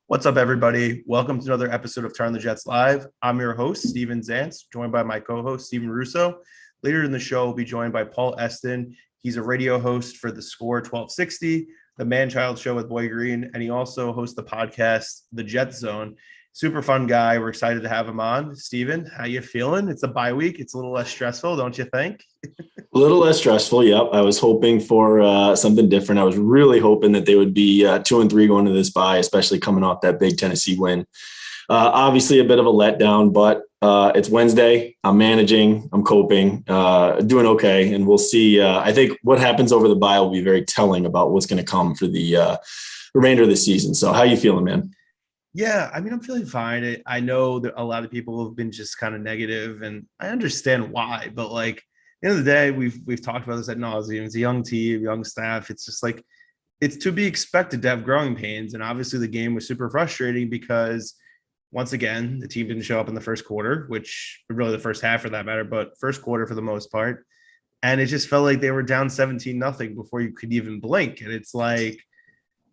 What's up, everybody? Welcome to another episode of Turn the Jets Live. I'm your host, Steven Zantz, joined by my co-host, Steven Russo. Later in the show, we'll be joined by Paul Esden. He's a radio host for The Score 1260, The Man-Child Show with Boy Green, and he also hosts the podcast, The Jet Zone. Super fun guy. We're excited to have him on. Steven, how you feeling? It's a bye week. It's a little less stressful, don't you think? A little less stressful. Yep. I was hoping for something different. I was really hoping that they would be 2-3 going to this bye, especially coming off that big Tennessee win. Obviously a bit of a letdown, but it's Wednesday. I'm managing, I'm coping, doing okay. And we'll see. I think what happens over the bye will be very telling about what's going to come for the remainder of the season. So how you feeling, man? Yeah, I mean, I'm feeling fine. I know that a lot of people have been just kind of negative, and I understand why. But like, at the end of the day, we've talked about this ad nauseum. It's a young team, young staff. It's just like it's to be expected to have growing pains. And obviously, the game was super frustrating because once again, the team didn't show up in the first quarter, which really the first half for that matter, but first quarter for the most part. And it just felt like they were down 17-0 before you could even blink. And it's like,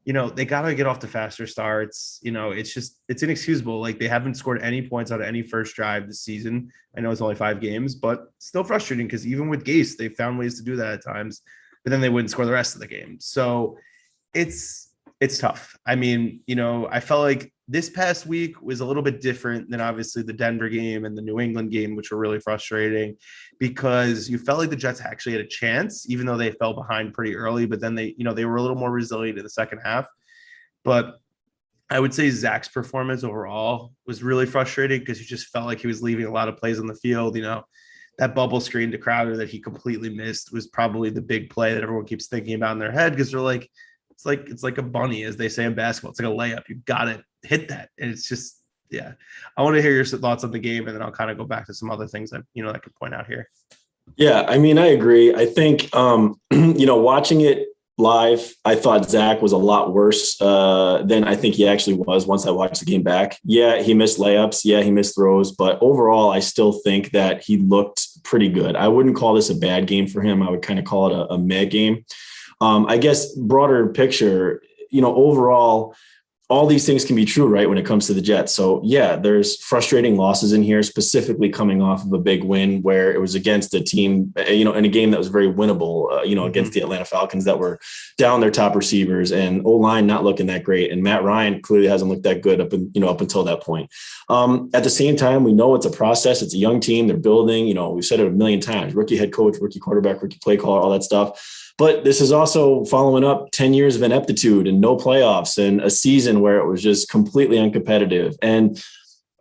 they got to get off to faster starts. It's inexcusable. Like, they haven't scored any points out of any first drive this season. I know it's only 5 games, but still frustrating because even with Gase, they found ways to do that at times, but then they wouldn't score the rest of the game. So it's tough. I mean, I felt like this past week was a little bit different than obviously the Denver game and the New England game, which were really frustrating because you felt like the Jets actually had a chance, even though they fell behind pretty early, but then they were a little more resilient in the second half. But I would say Zach's performance overall was really frustrating because you just felt like he was leaving a lot of plays on the field. That bubble screen to Crowder that he completely missed was probably the big play that everyone keeps thinking about in their head because they're like, it's like a bunny, as they say in basketball. It's like a layup. You've got to hit that. And it's just, yeah. I want to hear your thoughts on the game, and then I'll kind of go back to some other things that, I could point out here. Yeah, I mean, I agree. I think, watching it live, I thought Zach was a lot worse than I think he actually was once I watched the game back. Yeah, he missed layups. Yeah, he missed throws. But overall, I still think that he looked pretty good. I wouldn't call this a bad game for him. I would kind of call it a meh game. I guess broader picture, overall, all these things can be true, right, when it comes to the Jets. So, yeah, there's frustrating losses in here, specifically coming off of a big win where it was against a team, in a game that was very winnable, against the Atlanta Falcons that were down their top receivers and O-line not looking that great. And Matt Ryan clearly hasn't looked that good up until that point. At the same time, we know it's a process. It's a young team. They're building, we've said it a million times, rookie head coach, rookie quarterback, rookie play caller, all that stuff. But this is also following up 10 years of ineptitude and no playoffs and a season where it was just completely uncompetitive. And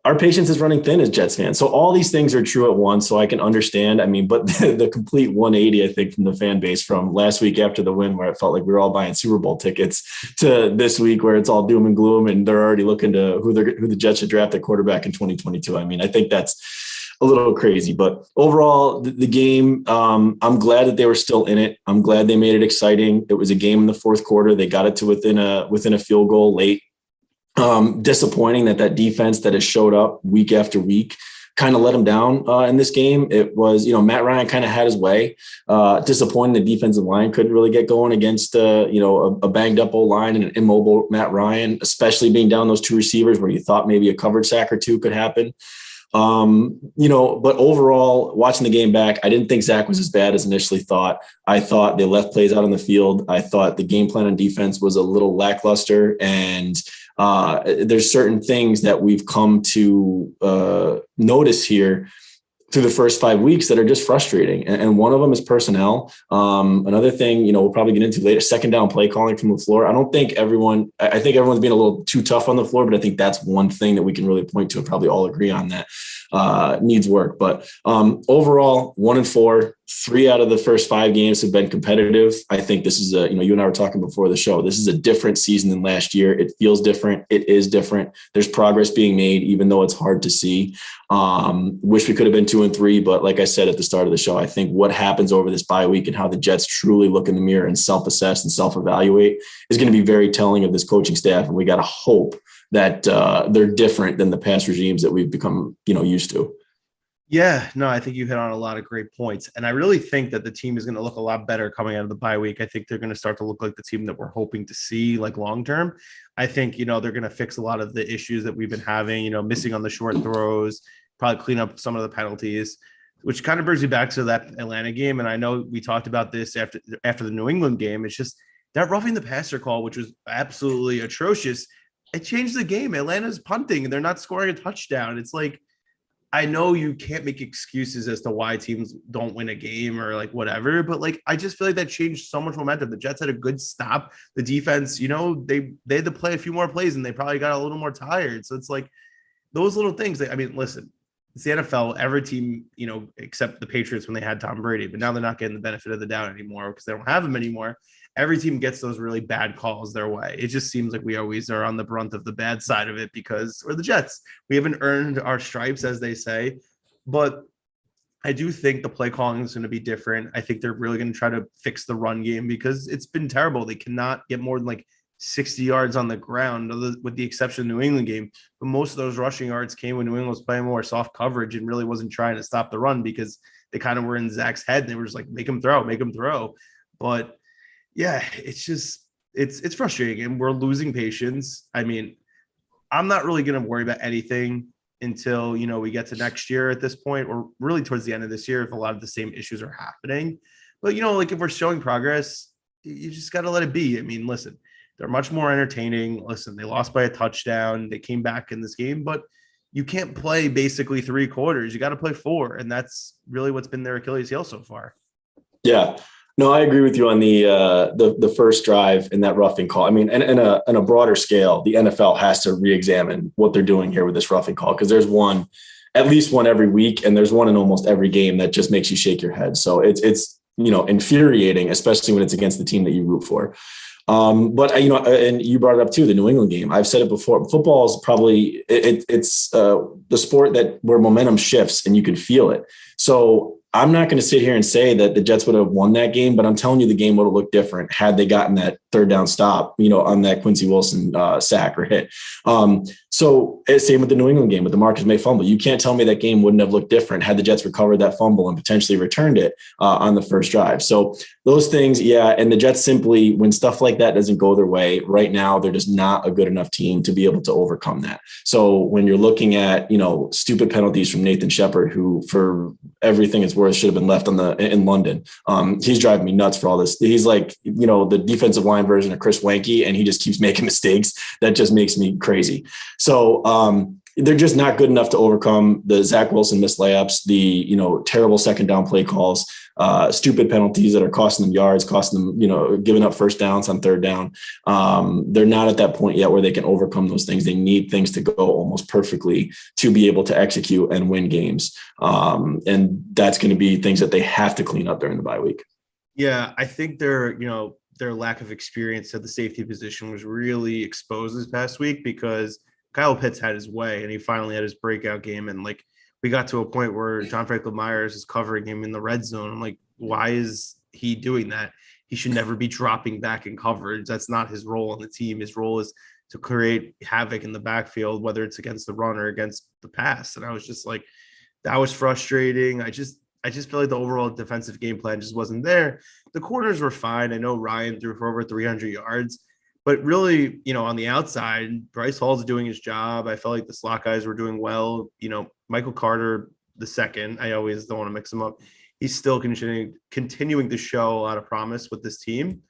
our patience is running thin as Jets fans. So all these things are true at once. So I can understand. I mean, but the complete 180, I think, from the fan base from last week after the win, where it felt like we were all buying Super Bowl tickets, to this week where it's all doom and gloom and they're already looking to who the Jets should draft at quarterback in 2022. I mean, I think that's a little crazy, but overall the game, I'm glad that they were still in it. I'm glad they made it exciting. It was a game in the fourth quarter. They got it to within a field goal late. Disappointing that defense that has showed up week after week kind of let them down in this game. It was, Matt Ryan kind of had his way. Disappointing the defensive line couldn't really get going against, a banged up old line and an immobile Matt Ryan, especially being down those 2 receivers where you thought maybe a coverage sack or 2 could happen. But overall, watching the game back, I didn't think Zach was as bad as initially thought. I thought they left plays out on the field. I thought the game plan on defense was a little lackluster, and there's certain things that we've come to notice here through the first 5 weeks that are just frustrating. And one of them is personnel. Another thing, we'll probably get into later, second down play calling from the floor. I think everyone's being a little too tough on the floor, but I think that's one thing that we can really point to and probably all agree on that needs work. But overall, 1-4, 3 out of the first 5 games have been competitive. I think this is you and I were talking before the show. This is a different season than last year. It feels different. It is different. There's progress being made, even though it's hard to see. Wish we could have been 2-3, but like I said at the start of the show, I think what happens over this bye week and how the Jets truly look in the mirror and self-assess and self-evaluate is going to be very telling of this coaching staff. And we got to hope that they're different than the past regimes that we've become, used to. Yeah, no, I think you hit on a lot of great points. And I really think that the team is going to look a lot better coming out of the bye week. I think they're going to start to look like the team that we're hoping to see like long term. I think, they're going to fix a lot of the issues that we've been having, missing on the short throws, probably clean up some of the penalties, which kind of brings me back to that Atlanta game. And I know we talked about this after the New England game. It's just that roughing the passer call, which was absolutely atrocious. It changed the game. Atlanta's punting and they're not scoring a touchdown. It's like, I know you can't make excuses as to why teams don't win a game or like whatever, but like I just feel like that changed so much momentum. The Jets had a good stop. The defense, they had to play a few more plays and they probably got a little more tired. So it's like those little things. I mean, listen, it's the NFL. Every team, except the Patriots when they had Tom Brady, but now they're not getting the benefit of the doubt anymore because they don't have him anymore. Every team gets those really bad calls their way. It just seems like we always are on the brunt of the bad side of it because we're the Jets. We haven't earned our stripes, as they say. But I do think the play calling is going to be different. I think they're really going to try to fix the run game because it's been terrible. They cannot get more than like 60 yards on the ground, with the exception of the New England game. But most of those rushing yards came when New England was playing more soft coverage and really wasn't trying to stop the run because they kind of were in Zach's head. And they were just like, make him throw, make him throw. But yeah, it's just it's frustrating and we're losing patience. I mean, I'm not really going to worry about anything until, we get to next year at this point, or really towards the end of this year if a lot of the same issues are happening. But, like if we're showing progress, you just got to let it be. I mean, listen, they're much more entertaining. Listen, they lost by a touchdown. They came back in this game, but you can't play basically 3 quarters. You got to play 4. And that's really what's been their Achilles heel so far. Yeah. No, I agree with you on the first drive in that roughing call. I mean, and in a broader scale, the NFL has to re-examine what they're doing here with this roughing call because there's at least one every week, and there's one in almost every game that just makes you shake your head. So it's infuriating, especially when it's against the team that you root for. But and you brought it up too, the New England game. I've said it before. Football is probably it's the sport where momentum shifts and you can feel it. So I'm not going to sit here and say that the Jets would have won that game, but I'm telling you the game would have looked different had they gotten that third down stop, on that Quincy Wilson sack or hit. So same with the New England game with the Marcus May fumble. You can't tell me that game wouldn't have looked different had the Jets recovered that fumble and potentially returned it on the first drive. So those things, yeah. And the Jets simply, when stuff like that doesn't go their way right now, they're just not a good enough team to be able to overcome that. So when you're looking at, stupid penalties from Nathan Shepard, who for everything it's worth should have been left in London. He's driving me nuts for all this. He's like, the defensive line version of Chris Wanke, and he just keeps making mistakes. That just makes me crazy. So they're just not good enough to overcome the Zach Wilson missed layups, the terrible second down play calls, stupid penalties that are costing them yards, costing them giving up first downs on third down. They're not at that point yet where they can overcome those things. They need things to go almost perfectly to be able to execute and win games, and that's going to be things that they have to clean up during the bye week. Yeah, I think their lack of experience at the safety position was really exposed this past week because Kyle Pitts had his way and he finally had his breakout game. And like, we got to a point where John Franklin Myers is covering him in the red zone. I'm like, why is he doing that? He should never be dropping back in coverage. That's not his role on the team. His role is to create havoc in the backfield, whether it's against the run or against the pass. And I was just like, that was frustrating. I just feel like the overall defensive game plan just wasn't there. The corners were fine. I know Ryan threw for over 300 yards, but really, on the outside, Bryce Hall's doing his job. I felt like the slot guys were doing well. Michael Carter, the second, I always don't want to mix him up. He's still continuing to show a lot of promise with this team.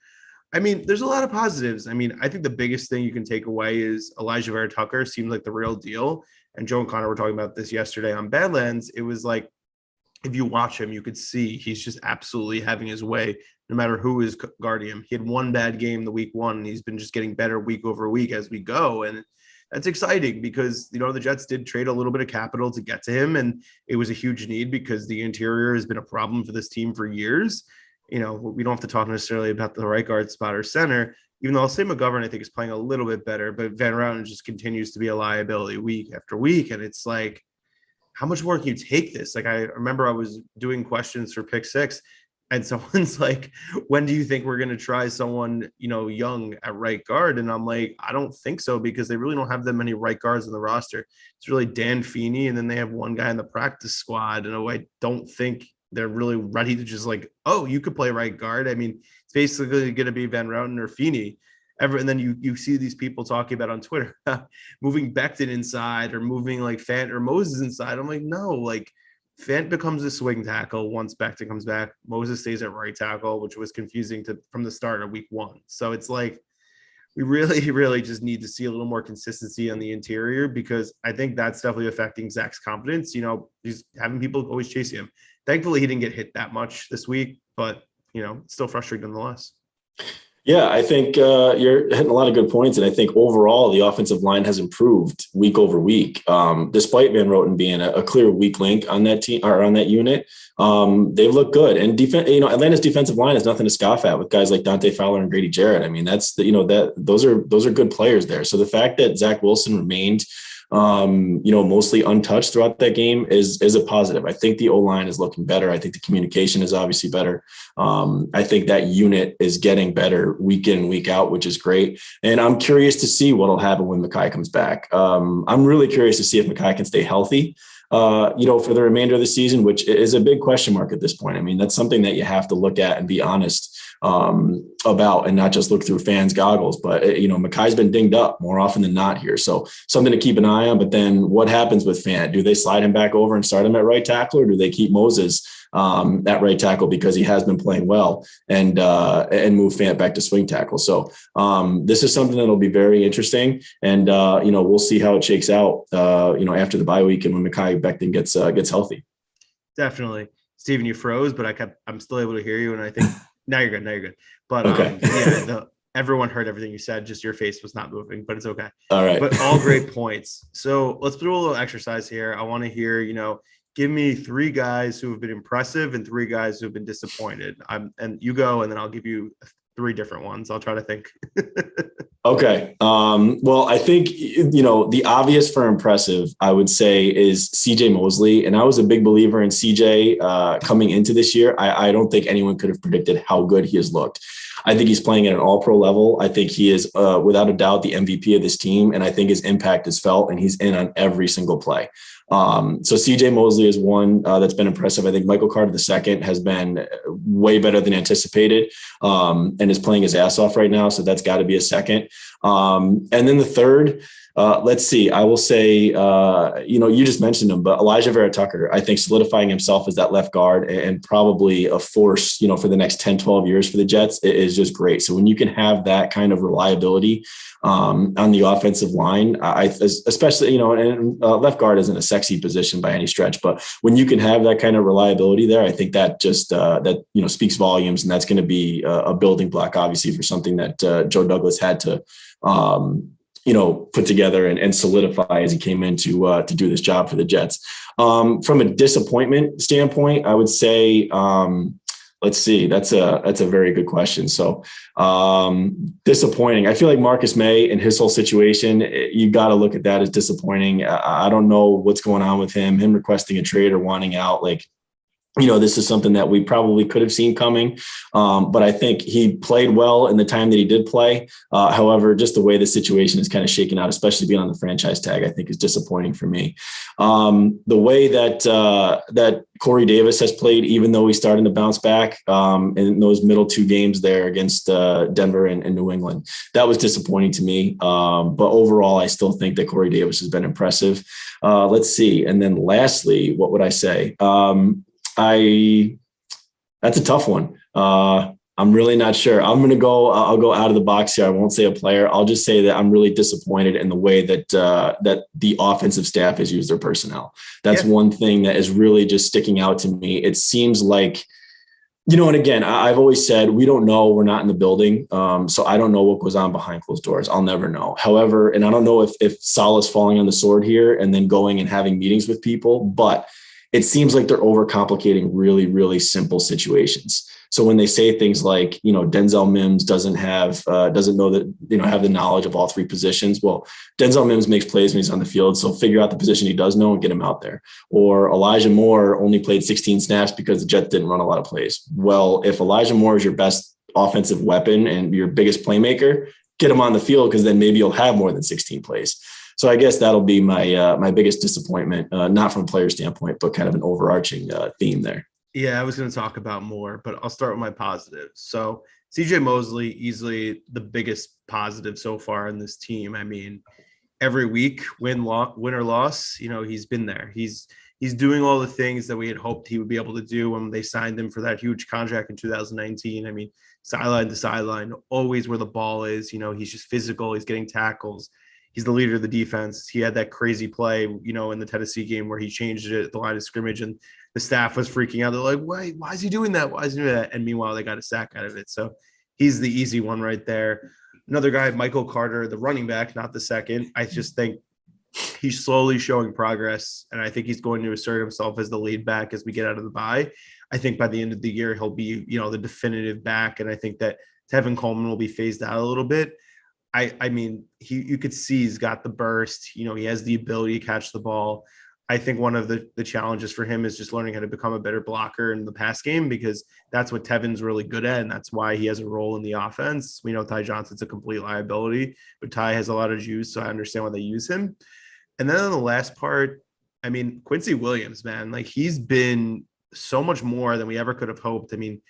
I mean, there's a lot of positives. I mean, I think the biggest thing you can take away is Elijah Vera Tucker seems like the real deal. And Joe and Connor were talking about this yesterday on Badlands. It was like, if you watch him, you could see he's just absolutely having his way no matter who is guarding him. He had one bad game the week 1, and he's been just getting better week over week as we go. And that's exciting because, the Jets did trade a little bit of capital to get to him, and it was a huge need because the interior has been a problem for this team for years. We don't have to talk necessarily about the right guard spot or center, even though I'll say McGovern, I think, is playing a little bit better, but Van Routen just continues to be a liability week after week. And it's like, how much more can you take this? Like, I remember I was doing questions for Pick 6. And someone's like, when do you think we're going to try someone, young at right guard? And I'm like, I don't think so, because they really don't have that many right guards in the roster. It's really Dan Feeney, and then they have one guy in the practice squad. And I don't think they're really ready to just like, oh, you could play right guard. I mean, it's basically going to be Van Routen or Feeney. And then you see these people talking about on Twitter, moving Becton inside or moving like Fant or Moses inside. I'm like, no, like Fant becomes a swing tackle once Becton comes back. Moses stays at right tackle, which was confusing from the start of week 1. So it's like, we really, really just need to see a little more consistency on the interior, because I think that's definitely affecting Zach's confidence. He's having people always chasing him. Thankfully, he didn't get hit that much this week, but, still frustrating nonetheless. Yeah, I think you're hitting a lot of good points. And I think overall, the offensive line has improved week over week, despite Van Roten being a clear weak link on that team or on that unit. They've looked good. And Atlanta's defensive line is nothing to scoff at with guys like Dante Fowler and Grady Jarrett. I mean, those are good players there. So the fact that Zach Wilson remained mostly untouched throughout that game is a positive. I think the O-line is looking better. I think the communication is obviously better. I think that unit is getting better week in, week out, which is great. And I'm curious to see what'll happen when Mekhi comes back. I'm really curious to see if Mekhi can stay healthy, for the remainder of the season, which is a big question mark at this point. I mean, that's something that you have to look at and be honest about, and not just look through fans' goggles. But, Mekhi's been dinged up more often than not here. So something to keep an eye on. But then what happens with Fant? Do they slide him back over and start him at right tackle, or do they keep Moses at right tackle because he has been playing well, and move Fant back to swing tackle? So this is something that'll be very interesting. And, we'll see how it shakes out, after the bye week and when Mekhi Becton gets healthy. Definitely. Steven, you froze, but I'm still able to hear you. And I think now you're good. But okay. Everyone heard everything you said. Just your face was not moving, but it's okay. All right. But all great points. So let's do a little exercise here. I want to hear, give me 3 guys who have been impressive and 3 guys who have been disappointed. And you go, and then I'll give you 3 different ones. I'll try to think. Okay. Well, I think, the obvious for impressive, I would say, is CJ Mosley. And I was a big believer in CJ coming into this year. I don't think anyone could have predicted how good he has looked. I think he's playing at an all-pro level. I think he is, without a doubt, the MVP of this team. And I think his impact is felt, and he's in on every single play. So CJ Mosley is one that's been impressive. I think Michael Carter II has been way better than anticipated, and is playing his ass off right now. So that's got to be a second. And then the third, let's see, I will say, you just mentioned him, but Elijah Vera Tucker, I think solidifying himself as that left guard and probably a force, for the next 10, 12 years for the Jets is just great. So when you can have that kind of reliability on the offensive line, especially, and left guard isn't a sexy position by any stretch, but when you can have that kind of reliability there, I think that just, speaks volumes, and that's going to be a building block, obviously, for something that Joe Douglas had to, put together and solidify as he came in to do this job for the Jets. From a disappointment standpoint, I would say, let's see, that's a very good question. So disappointing. I feel like Marcus May and his whole situation, you got to look at that as disappointing. I don't know what's going on with him requesting a trade or wanting out. This is something that we probably could have seen coming, but I think he played well in the time that he did play. However, just the way the situation is kind of shaken out, especially being on the franchise tag, I think is disappointing for me. The way that Corey Davis has played, even though he's starting to bounce back in those middle 2 games there against Denver and New England, that was disappointing to me. But overall, I still think that Corey Davis has been impressive. Let's see. And then lastly, what would I say? That's a tough one. I'm really not sure. I'll go out of the box here. I won't say a player. I'll just say that I'm really disappointed in the way that the offensive staff has used their personnel. That's one thing that is really just sticking out to me. It seems like, and again, I've always said, we don't know, we're not in the building. So I don't know what goes on behind closed doors. I'll never know. However, and I don't know if Saleh's falling on the sword here and then going and having meetings with people, but it seems like they're overcomplicating really, really simple situations. So when they say things like, Denzel Mims doesn't know that, have the knowledge of all three positions. Well, Denzel Mims makes plays when he's on the field. So figure out the position he does know and get him out there. Or Elijah Moore only played 16 snaps because the Jets didn't run a lot of plays. Well, if Elijah Moore is your best offensive weapon and your biggest playmaker, get him on the field, because then maybe you'll have more than 16 plays. So I guess that'll be my biggest disappointment, not from a player standpoint, but kind of an overarching theme there. Yeah, I was going to talk about more, but I'll start with my positives. So CJ Mosley, easily the biggest positive so far in this team. I mean, every week, win or loss, he's been there. He's doing all the things that we had hoped he would be able to do when they signed him for that huge contract in 2019. I mean, sideline to sideline, always where the ball is. He's just physical. He's getting tackles. He's the leader of the defense. He had that crazy play, in the Tennessee game where he changed it at the line of scrimmage and the staff was freaking out. They're like, why is he doing that? Why is he doing that? And meanwhile, they got a sack out of it. So he's the easy one right there. Another guy, Michael Carter, the running back, not the second. I just think he's slowly showing progress, and I think he's going to assert himself as the lead back as we get out of the bye. I think by the end of the year, he'll be, the definitive back, and I think that Tevin Coleman will be phased out a little bit. I mean, you could see he's got the burst. He has the ability to catch the ball. I think one of the challenges for him is just learning how to become a better blocker in the pass game, because that's what Tevin's really good at, and that's why he has a role in the offense. We know Ty Johnson's a complete liability, but Ty has a lot of juice, so I understand why they use him. And then on the last part, I mean, Quincy Williams, man, like he's been so much more than we ever could have hoped. I mean,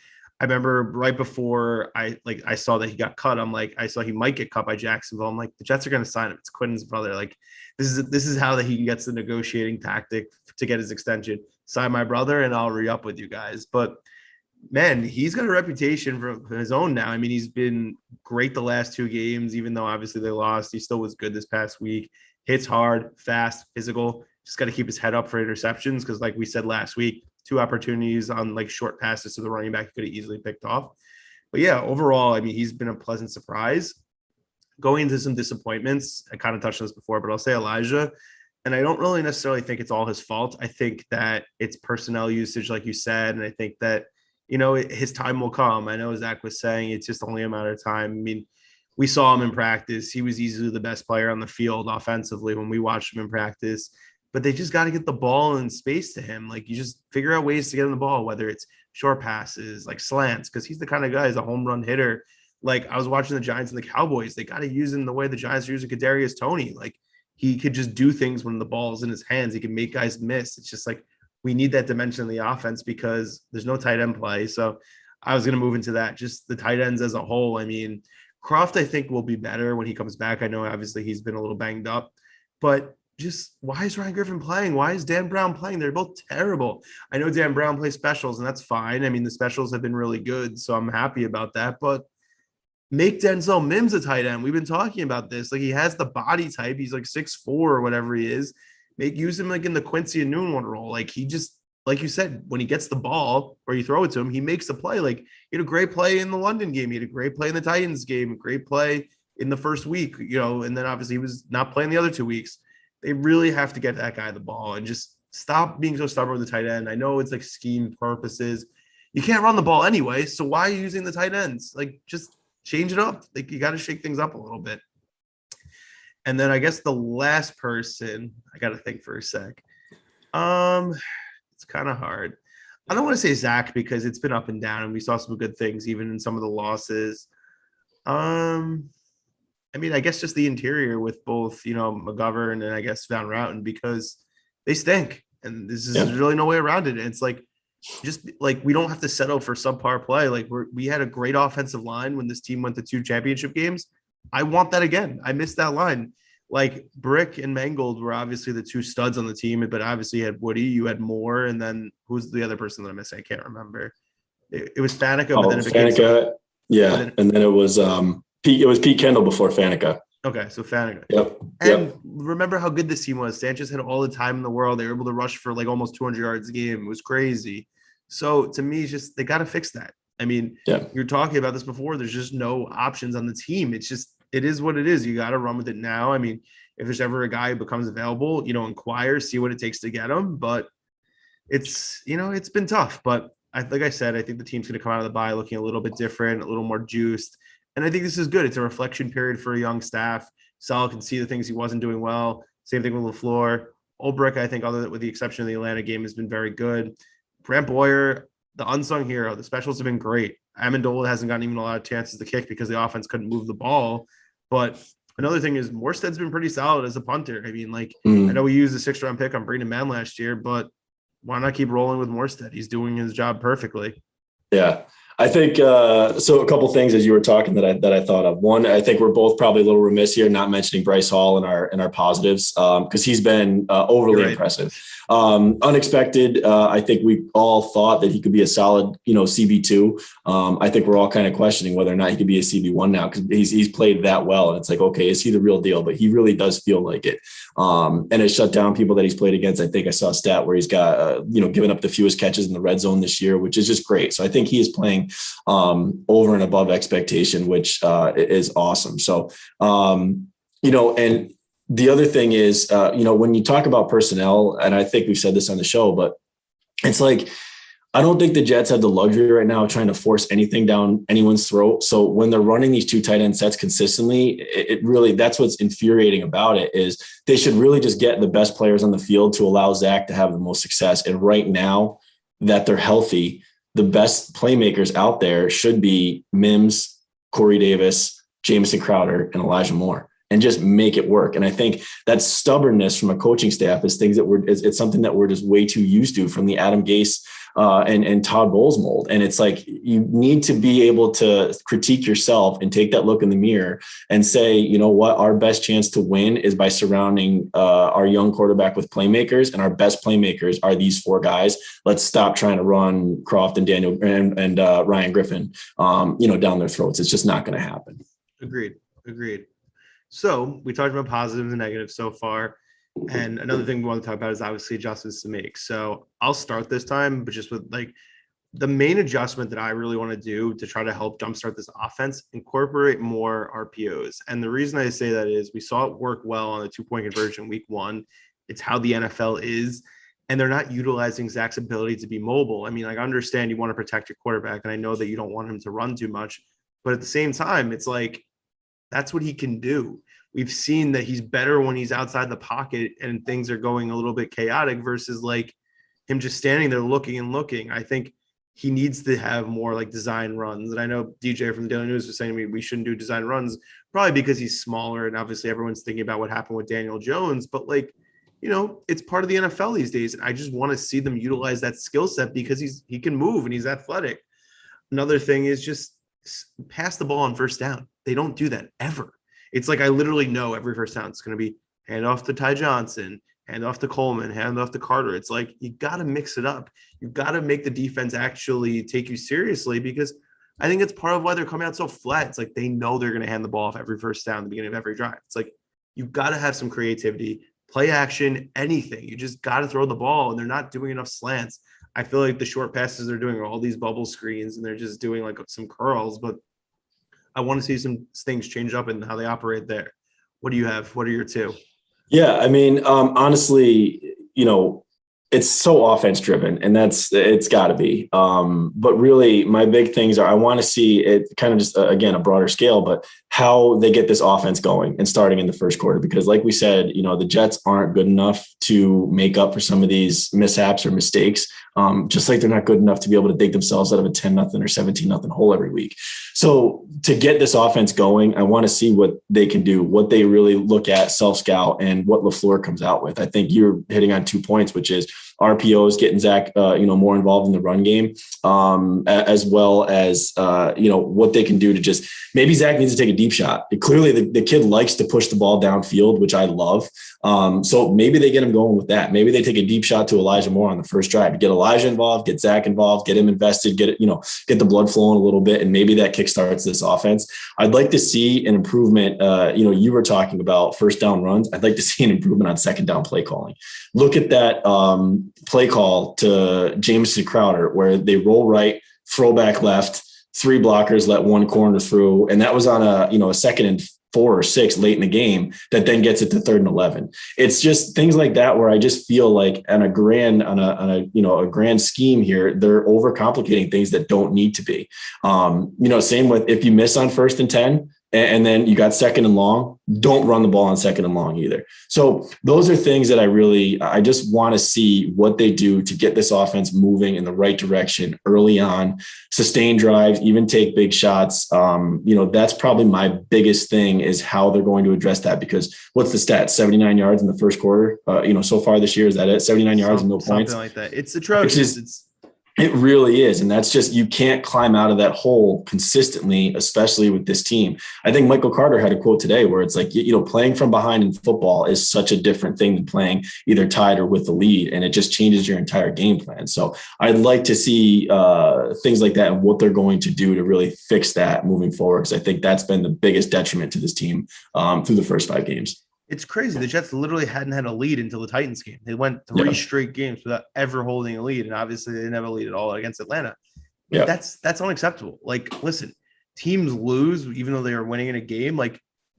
I remember right before I saw that he got cut, I saw he might get cut by Jacksonville. I'm like, the Jets are going to sign him. It's Quinn's brother. Like, this is how that he gets the negotiating tactic to get his extension. Sign my brother and I'll re-up with you guys. But man, he's got a reputation for his own now. I mean, he's been great the last two games, even though obviously they lost. He still was good this past week. Hits hard, fast, physical. Just got to keep his head up for interceptions, because like we said last week, 2 opportunities on like short passes to the running back he could have easily picked off. But yeah, overall, I mean, he's been a pleasant surprise. Going into some disappointments, I kind of touched on this before, but I'll say Elijah. And I don't really necessarily think it's all his fault. I think that it's personnel usage, like you said. And I think that, his time will come. I know Zach was saying it's just only a matter of time. I mean, we saw him in practice. He was easily the best player on the field offensively when we watched him in practice. But they just got to get the ball in space to him. Like, you just figure out ways to get him the ball, whether it's short passes, like slants, because he's the kind of guy who's a home run hitter. Like, I was watching the Giants and the Cowboys. They got to use him the way the Giants are using Kadarius Toney. Like, he could just do things when the ball's in his hands. He can make guys miss. It's just like, we need that dimension in the offense because there's no tight end play. So I was going to move into that. Just the tight ends as a whole. I mean, Croft, I think, will be better when he comes back. I know obviously he's been a little banged up, but just why is Ryan Griffin playing? Why is Dan Brown playing? They're both terrible. I know Dan Brown plays specials, and that's fine. I mean, the specials have been really good, so I'm happy about that. But make Denzel Mims a tight end. We've been talking about this. Like, he has the body type. He's like 6'4" or whatever he is. Use him like in the Quincy and Newman role. Like, he just, like you said, when he gets the ball or you throw it to him, he makes the play. Like, he had a great play in the London game. He had a great play in the Titans game, a great play in the first week, and then obviously he was not playing the other 2 weeks. They really have to get that guy the ball and just stop being so stubborn with the tight end. I know it's like scheme purposes. You can't run the ball anyway, so why are you using the tight ends? Like, just change it up. Like, you got to shake things up a little bit. And then I guess the last person, I got to think for a sec. It's kind of hard. I don't want to say Zach because it's been up and down, and we saw some good things even in some of the losses. I mean, I guess just the interior with both, McGovern and I guess Van Routen, because they stink, and there's really no way around it. And it's like, just like, we don't have to settle for subpar play. Like, we had a great offensive line when this team went to 2 championship games. I want that again. I missed that line. Like, Brick and Mangold were obviously the 2 studs on the team, but obviously you had Woody, you had Moore, and then who's the other person that I'm missing? I can't remember. It was Faneca, but then it became Faneca, and then it was Pete Kendall before Faneca. Okay, so Faneca. Yep. And remember how good this team was. Sanchez had all the time in the world. They were able to rush for like almost 200 yards a game. It was crazy. So to me, it's just, they got to fix that. I mean, you're talking about this before. There's just no options on the team. It's just, it is what it is. You got to run with it now. I mean, if there's ever a guy who becomes available, inquire, see what it takes to get him. But it's been tough, but like I said, I think the team's going to come out of the bye looking a little bit different, a little more juiced. And I think this is good. It's a reflection period for a young staff. Sal can see the things he wasn't doing well. Same thing with LaFleur. Ulbrich, I think, with the exception of the Atlanta game, has been very good. Brant Boyer, the unsung hero. The specials have been great. Amendola hasn't gotten even a lot of chances to kick because the offense couldn't move the ball. But another thing is Morstead's been pretty solid as a punter. I mean, I know we used a 6th round pick on Braden Mann last year, but why not keep rolling with Morstead? He's doing his job perfectly. Yeah. I think so. A couple things as you were talking that I thought of. One, I think we're both probably a little remiss here not mentioning Bryce Hall in our positives because he's been overly impressive, unexpected. I think we all thought that he could be a solid, CB2. I think we're all kind of questioning whether or not he could be a CB1 now because he's played that well, and it's like, okay, is he the real deal? But he really does feel like it, and it shut down people that he's played against. I think I saw a stat where he's got given up the fewest catches in the red zone this year, which is just great. So I think he is playing over and above expectation, which is awesome. So, and the other thing is, when you talk about personnel, and I think we've said this on the show, but it's like, I don't think the Jets have the luxury right now of trying to force anything down anyone's throat. So when they're running these 2 tight end sets consistently, it really, that's what's infuriating about it is they should really just get the best players on the field to allow Zach to have the most success. And right now that they're healthy, the best playmakers out there should be Mims, Corey Davis, Jamison Crowder, and Elijah Moore, and just make it work. And I think that stubbornness from a coaching staff is things that it's something that we're just way too used to from the Adam Gase and Todd Bowles mold. And it's like, you need to be able to critique yourself and take that look in the mirror and say, you know what, our best chance to win is by surrounding our young quarterback with playmakers, and our best playmakers are these 4 guys. Let's stop trying to run Croft and Daniel and Ryan Griffin, down their throats. It's just not going to happen. Agreed. So we talked about positives and negatives so far. And another thing we want to talk about is obviously adjustments to make. So I'll start this time, but just with the main adjustment that I really want to do to try to help jumpstart this offense, incorporate more RPOs. And the reason I say that is we saw it work well on the 2-point conversion week 1. It's how the NFL is. And they're not utilizing Zach's ability to be mobile. I mean, I understand you want to protect your quarterback, and I know that you don't want him to run too much. But at the same time, it's like, that's what he can do. We've seen that he's better when he's outside the pocket and things are going a little bit chaotic versus him just standing there looking and looking. I think he needs to have more design runs. And I know DJ from the Daily News was saying we shouldn't do design runs, probably because he's smaller. And obviously everyone's thinking about what happened with Daniel Jones, but it's part of the NFL these days. And I just want to see them utilize that skill set because he can move and he's athletic. Another thing is just pass the ball on first down. They don't do that ever. It's like I literally know every first down it's going to be hand off to Ty Johnson, hand off to Coleman, hand off to Carter. It's like you got to mix it up. You got to make the defense actually take you seriously, because I think it's part of why they're coming out so flat. It's like they know they're going to hand the ball off every first down at the beginning of every drive. It's like you got to have some creativity, play action, anything. You just got to throw the ball, and they're not doing enough slants. I feel like the short passes they're doing are all these bubble screens, and they're just doing some curls, but I want to see some things change up in how they operate there. What do you have? What are your 2? Yeah, I mean, honestly, it's so offense driven, and it's got to be. But really, my big things are I want to see it kind of just again a broader scale, but how they get this offense going and starting in the first quarter, because like we said, the Jets aren't good enough to make up for some of these mishaps or mistakes. Just like they're not good enough to be able to dig themselves out of a 10-0 or 17-0 hole every week. So to get this offense going, I want to see what they can do, what they really look at, self-scout, and what LaFleur comes out with. I think you're hitting on 2 points, which is RPOs, getting Zach, more involved in the run game, as well as, what they can do to just maybe Zach needs to take a deep shot. Clearly, the kid likes to push the ball downfield, which I love. So maybe they get him going with that. Maybe they take a deep shot to Elijah Moore on the first drive, get Elijah involved, get Zach involved, get him invested, get the blood flowing a little bit. And maybe that kickstarts this offense. I'd like to see an improvement. You were talking about first down runs. I'd like to see an improvement on second down play calling. Look at that play call to Jamison Crowder, where they roll right, throw back left, 3 blockers, let 1 corner through. And that was on a 2nd and 4 or 6 late in the game that then gets it to 3rd and 11. It's just things like that where I just feel like on a grand scheme here, they're overcomplicating things that don't need to be. Same with if you miss on 1st and 10, and then you got 2nd and long, don't run the ball on 2nd and long either. So those are things that I just want to see what they do to get this offense moving in the right direction early on, sustain drives, even take big shots. That's probably my biggest thing is how they're going to address that, because what's the stat? 79 yards in the first quarter. So far this year, is that it? 79 yards and no points. Something like that. It's atrocious. It really is. And that's just, you can't climb out of that hole consistently, especially with this team. I think Michael Carter had a quote today where it's like, playing from behind in football is such a different thing than playing either tied or with the lead. And it just changes your entire game plan. So I'd like to see things like that and what they're going to do to really fix that moving forward. Because I think that's been the biggest detriment to this team through the first 5 games. It's crazy. The Jets literally hadn't had a lead until the Titans game. They went 3 straight games without ever holding a lead. And obviously they didn't have a lead at all against Atlanta. Yeah. That's unacceptable. Like, listen, teams lose, even though they are winning in a game, like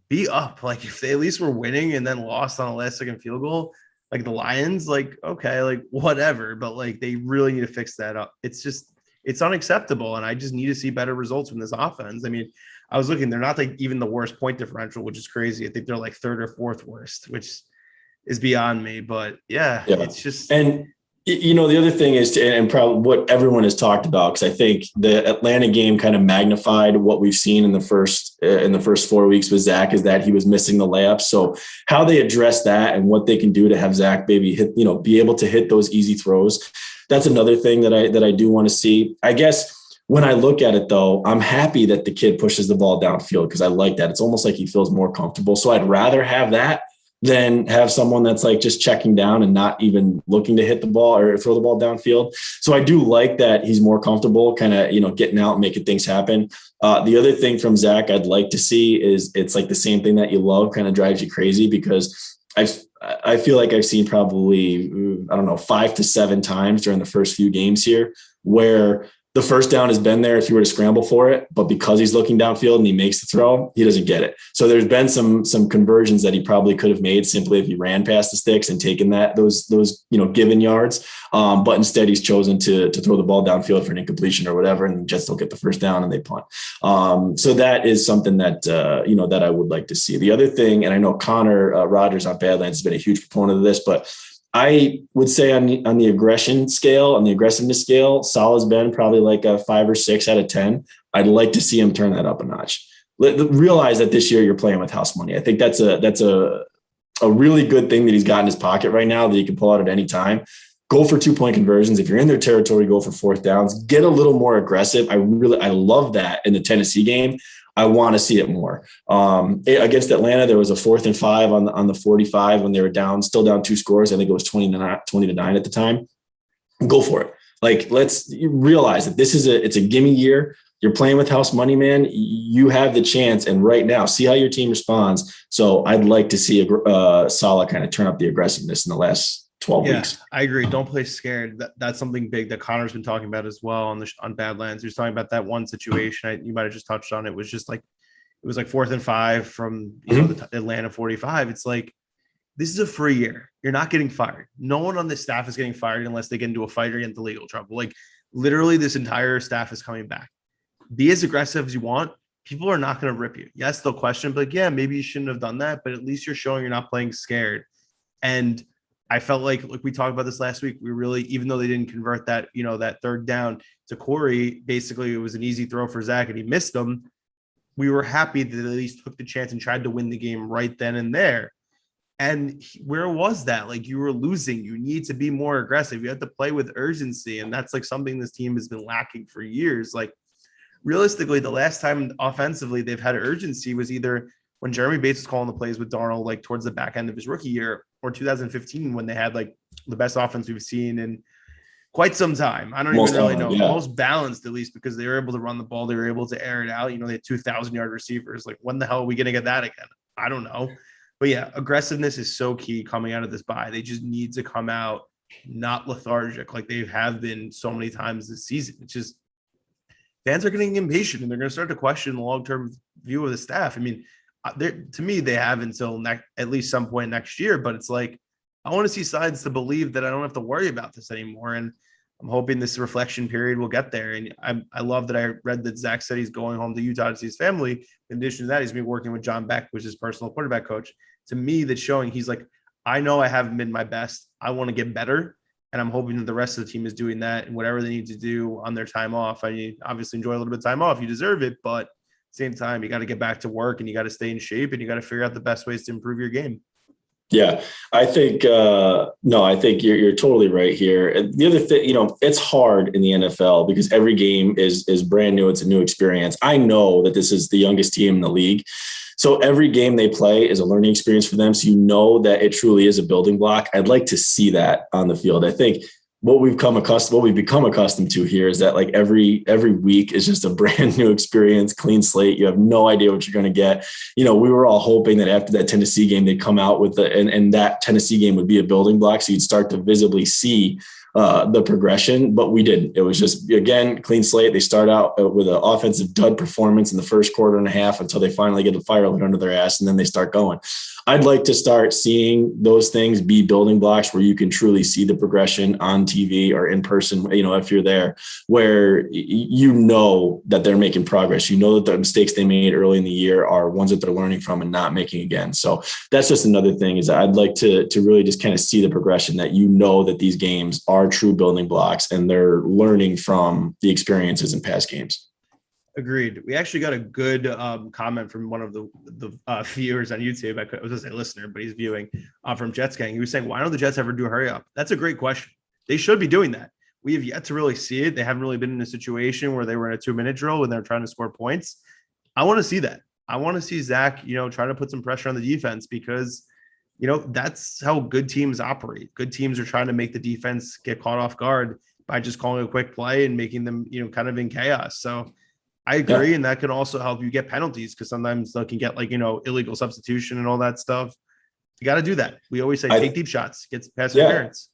be up. Like if they at least were winning and then lost on a last second field goal, like the Lions, like, okay, like whatever, but like they really need to fix that up. It's unacceptable. And I just need to see better results from this offense. I mean, I was looking, they're not like even the worst point differential, which is crazy. I think they're like 3rd or 4th worst, which is beyond me. But yeah. It's just. And, the other thing is, and probably what everyone has talked about, because I think the Atlanta game kind of magnified what we've seen in the first 4 weeks with Zach, is that he was missing the layups. So how they address that and what they can do to have Zach maybe hit, be able to hit those easy throws. That's another thing that I do want to see. I guess when I look at it, though, I'm happy that the kid pushes the ball downfield because I like that. It's almost like he feels more comfortable. So I'd rather have that than have someone that's like just checking down and not even looking to hit the ball or throw the ball downfield. So I do like that he's more comfortable kind of, getting out and making things happen. The other thing from Zach I'd like to see is it's like the same thing that you love kind of drives you crazy, because I feel like I've seen probably, 5 to 7 times during the first few games here where the first down has been there if you were to scramble for it, but because he's looking downfield and he makes the throw, he doesn't get it. So there's been some conversions that he probably could have made simply if he ran past the sticks and taken those given yards. But instead he's chosen to throw the ball downfield for an incompletion or whatever, and the Jets don't get the first down and they punt. So that is something that that I would like to see. The other thing, and I know Connor Rogers on Badlands has been a huge proponent of this, but I would say on the aggressiveness scale, Salah's been probably like a 5 or 6 out of 10. I'd like to see him turn that up a notch. Realize that this year you're playing with house money. I think that's a really good thing that he's got in his pocket right now that he can pull out at any time. Go for 2-point conversions. If you're in their territory, go for 4th downs. Get a little more aggressive. I love that in the Tennessee game. I want to see it more. Against Atlanta, there was a 4th and 5 on the 45 when they were still down 2 scores. I think it was 20-9 at the time. Go for it. Like, let's realize that it's a gimme year. You're playing with house money, man. You have the chance. And right now, see how your team responds. So I'd like to see Salah kind of turn up the aggressiveness in the last 12 weeks. I agree. Don't play scared. That's something big that Connor's been talking about as well on Badlands. He was talking about that one situation. You might have just touched on it. It was just like, it was like 4th and 5 from the Atlanta 45. It's like, this is a free year. You're not getting fired. No one on this staff is getting fired unless they get into a fight or get into legal trouble. Like literally this entire staff is coming back. Be as aggressive as you want. People are not going to rip you. Yes, they'll question, but yeah, maybe you shouldn't have done that, but at least you're showing you're not playing scared. And I felt like we talked about this last week, we really, even though they didn't convert that, that 3rd down to Corey, basically it was an easy throw for Zach and he missed them. We were happy that at least took the chance and tried to win the game right then and there. And where was that? Like, you were losing. You need to be more aggressive. You have to play with urgency. And that's like something this team has been lacking for years. Like, realistically, the last time offensively they've had urgency was either when Jeremy Bates was calling the plays with Darnold, like towards the back end of his rookie year, or 2015 when they had like the best offense we've seen in quite some time. I don't even really know. Yeah. Most balanced, at least, because they were able to run the ball. They were able to air it out. They had 2,000-yard receivers. Like, when the hell are we going to get that again? I don't know. But yeah, aggressiveness is so key coming out of this bye. They just need to come out not lethargic like they have been so many times this season. It's just fans are getting impatient and they're going to start to question the long-term view of the staff. I mean, To me, they have until at least some point next year. But it's like I want to see signs to believe that I don't have to worry about this anymore. And I'm hoping this reflection period will get there. And I love that I read that Zach said he's going home to Utah to see his family. In addition to that, he's been working with John Beck, which is his personal quarterback coach. To me, that's showing he's like, I know I haven't been my best. I want to get better. And I'm hoping that the rest of the team is doing that and whatever they need to do on their time off. I mean, obviously enjoy a little bit of time off. You deserve it. But at the same time, you got to get back to work and you got to stay in shape and you got to figure out the best ways to improve your game. Yeah, I think I think you're totally right here. And the other thing, it's hard in the NFL because every game is brand new. It's a new experience. I know that this is the youngest team in the league. So every game they play is a learning experience for them. So you know that it truly is a building block. I'd like to see that on the field. I think what we've become accustomed to here is that like every week is just a brand new experience, clean slate. You have no idea what you're going to get. We were all hoping that after that Tennessee game, they'd come out with and that Tennessee game would be a building block. So you'd start to visibly see the progression, but we didn't. It was just, again, clean slate. They start out with an offensive dud performance in the first quarter and a half until they finally get the fire lit under their ass, and then they start going. I'd like to start seeing those things be building blocks where you can truly see the progression on TV or in person, if you're there, where that they're making progress. That the mistakes they made early in the year are ones that they're learning from and not making again. So that's just another thing is I'd like to really just kind of see the progression that that these games are true building blocks and they're learning from the experiences in past games. Agreed. We actually got a good comment from one of the viewers on YouTube. I was going to say listener, but he's viewing from Jets Gang. He was saying, why don't the Jets ever do hurry up? That's a great question. They should be doing that. We have yet to really see it. They haven't really been in a situation where they were in a 2-minute drill and they're trying to score points. I want to see that. I want to see Zach, trying to put some pressure on the defense because, that's how good teams operate. Good teams are trying to make the defense get caught off guard by just calling a quick play and making them, kind of in chaos. So I agree. Yeah. And that can also help you get penalties because sometimes they can get illegal substitution and all that stuff. You got to do that. We always say take deep shots, get pass interference.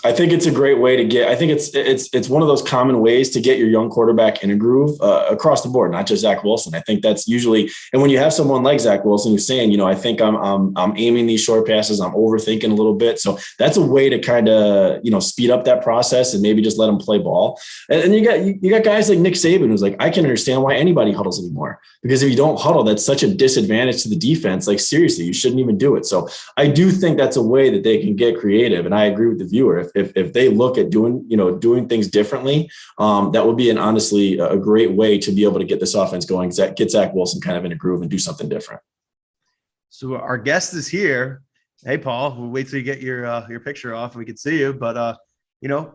I think it's a great way to get. I think it's one of those common ways to get your young quarterback in a groove across the board, not just Zach Wilson. I think that's usually, and when you have someone like Zach Wilson who's saying, I think I'm aiming these short passes, I'm overthinking a little bit. So that's a way to kind of speed up that process and maybe just let them play ball. And you got guys like Nick Saban who's like, I can understand why anybody huddles anymore because if you don't huddle, that's such a disadvantage to the defense. Like seriously, you shouldn't even do it. So I do think that's a way that they can get creative. And I agree with the viewer. If they look at doing things differently, that would be honestly a great way to be able to get this offense going, get Zach Wilson kind of in a groove and do something different. So our guest is here. Hey, Paul, we'll wait till you get your picture off and we can see you. But,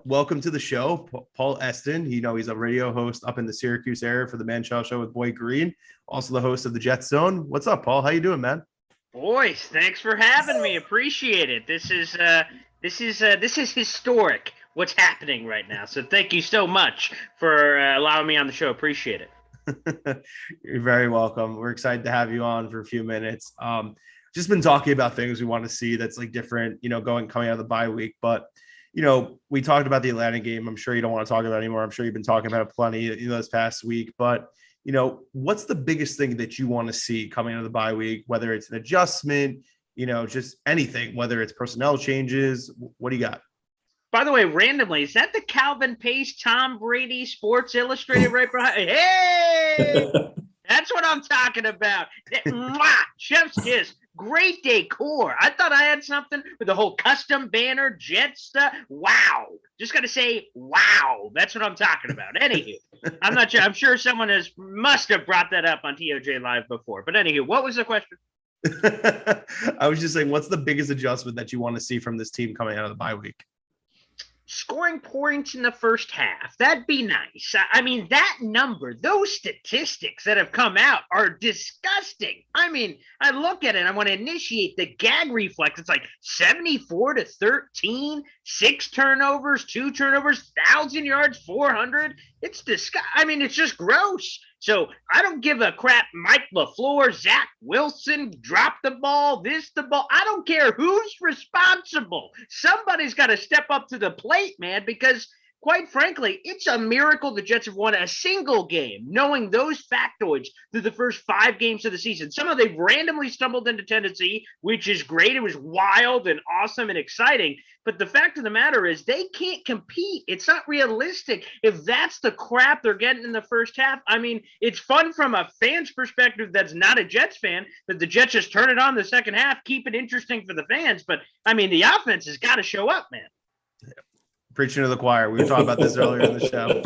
welcome to the show, Paul Esden. He's a radio host up in the Syracuse area for the Man-Child Show with Boy Green, also the host of the Jet Zone. What's up, Paul? How you doing, man? Boys, thanks for having me. Appreciate it. This is historic what's happening right now. So thank you so much for allowing me on the show. Appreciate it. You're very welcome. We're excited to have you on for a few minutes. Just been talking about things we want to see that's different, coming out of the bye week. But, we talked about the Atlanta game. I'm sure you don't want to talk about it anymore. I'm sure you've been talking about it plenty, this past week. But, what's the biggest thing that you want to see coming out of the bye week, whether it's an adjustment, just anything, whether it's personnel changes? What do you got? By the way, randomly, is that the Calvin Pace, Tom Brady Sports Illustrated right behind? Hey, that's what I'm talking about. Chef's kiss. Great decor. I thought I had something with the whole custom banner, jet stuff. Wow. Just got to say, wow. That's what I'm talking about. Anywho, I'm not sure. I'm sure someone must have brought that up on TOJ Live before. But anywho, what was the question? I was just saying, what's the biggest adjustment that you want to see from this team coming out of the bye week? Scoring points in the first half. That'd be nice. I mean, that number, those statistics that have come out are disgusting. I mean, I look at it and I want to initiate the gag reflex. It's like 74-13, 6 turnovers, 2 turnovers, 1,000 yards, 400. It's disgusting. I mean, it's just gross. So I don't give a crap. Mike LaFleur, Zach Wilson, drop the ball, the ball. I don't care who's responsible. Somebody's got to step up to the plate, man, because quite frankly, it's a miracle the Jets have won a single game, knowing those factoids through the first 5 games of the season. Some of they've randomly stumbled into Tennessee, which is great. It was wild and awesome and exciting. But the fact of the matter is they can't compete. It's not realistic if that's the crap they're getting in the first half. I mean, it's fun from a fan's perspective that's not a Jets fan, that the Jets just turn it on the second half, keep it interesting for the fans. But, I mean, the offense has got to show up, man. Preaching to the choir. We were talking about this earlier in the show.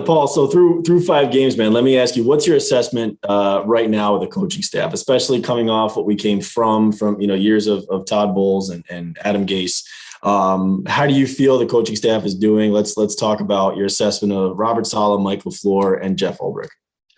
Paul, so through 5 games, man, let me ask you, what's your assessment right now of the coaching staff, especially coming off what we came from years of Todd Bowles and Adam Gase? How do you feel the coaching staff is doing? Let's talk about your assessment of Robert Saleh, Mike LaFleur, and Jeff Ulbrich.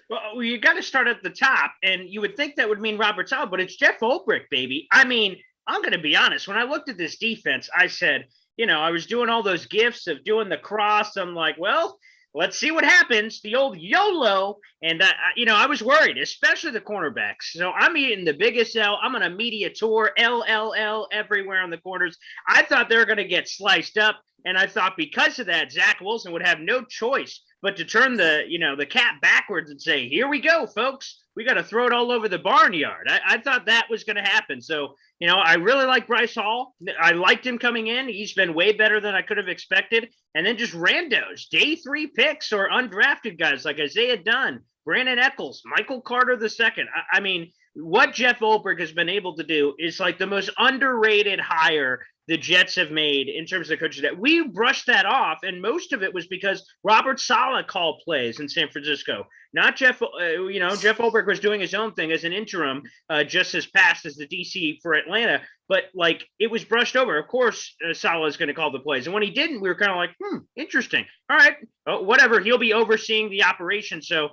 Well, you got to start at the top, and you would think that would mean Robert Saleh, but it's Jeff Ulbrich, baby. I mean, I'm going to be honest. When I looked at this defense, I said, I was doing all those gifs of doing the cross. I'm like, well, let's see what happens. The old YOLO. And, I was worried, especially the cornerbacks. So I'm eating the biggest L. I'm on a media tour, LLL everywhere on the corners. I thought they were going to get sliced up. And I thought because of that, Zach Wilson would have no choice but to turn the cat backwards and say, here we go, folks. We got to throw it all over the barnyard. I thought that was going to happen. So, I really like Bryce Hall. I liked him coming in. He's been way better than I could have expected. And then just randos, day 3 picks or undrafted guys like Isaiah Dunn, Brandon Eccles, Michael Carter II. I mean, what Jeff Ulbrich has been able to do is like the most underrated hire the Jets have made in terms of coaches. That we brushed that off, and most of it was because Robert Saleh called plays in San Francisco. Not Jeff. Jeff Ulbrich was doing his own thing as an interim, just as past as the DC for Atlanta. But like it was brushed over. Of course, Saleh is going to call the plays, and when he didn't, we were kind of like, interesting. All right, whatever. He'll be overseeing the operation, so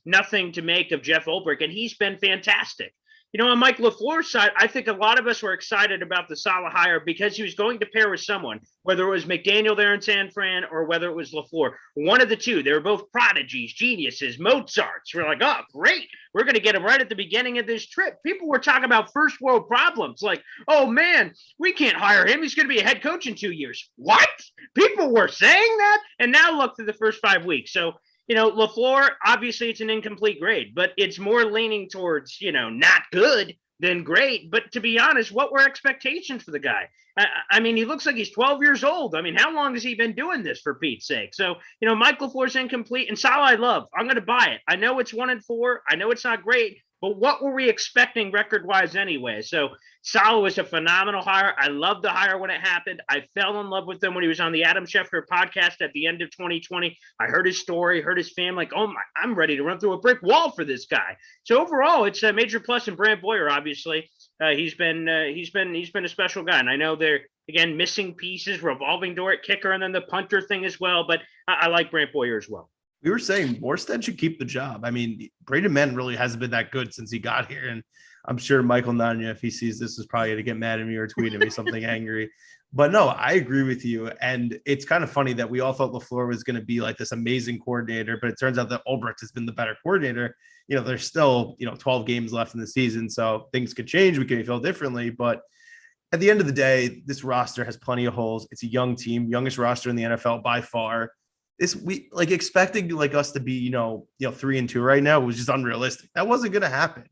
nothing to make of Jeff Ulbrich, and he's been fantastic. On Mike LaFleur's side, I think a lot of us were excited about the Saleh hire because he was going to pair with someone, whether it was McDaniel there in San Fran or whether it was LaFleur. One of the two. They were both prodigies, geniuses, Mozarts. We're like, oh, great. We're going to get him right at the beginning of this trip. People were talking about first world problems like, oh, man, we can't hire him. He's going to be a head coach in 2 years. What? People were saying that? And now look through the first 5 weeks. So, LaFleur, obviously it's an incomplete grade, but it's more leaning towards, not good than great. But to be honest, what were expectations for the guy? I mean, he looks like he's 12 years old. I mean, how long has he been doing this, for Pete's sake? So, Mike LaFleur's incomplete, and Saleh I love. I'm going to buy it. I know it's 1-4. I know it's not great, but what were we expecting record-wise anyway? So Saleh was a phenomenal hire. I loved the hire when it happened. I fell in love with him when he was on the Adam Schefter podcast at the end of 2020. I heard his story, heard his family, like, oh my, I'm ready to run through a brick wall for this guy. So overall, it's a major plus. And Brant Boyer, obviously, he's been a special guy. And I know they're, again, missing pieces, revolving door at kicker, and then the punter thing as well. But I like Brant Boyer as well. We were saying Morstead should keep the job. I mean, Braden Mann really hasn't been that good since he got here. And I'm sure Michael Nanya, if he sees this, is probably going to get mad at me or tweet at me something angry. But no, I agree with you. And it's kind of funny that we all thought LaFleur was going to be like this amazing coordinator, but it turns out that Ulbrich has been the better coordinator. There's still, 12 games left in the season, so things could change. We could feel differently. But at the end of the day, this roster has plenty of holes. It's a young team, youngest roster in the NFL by far. We like expecting like us to be, 3-2 right now was just unrealistic. That wasn't going to happen.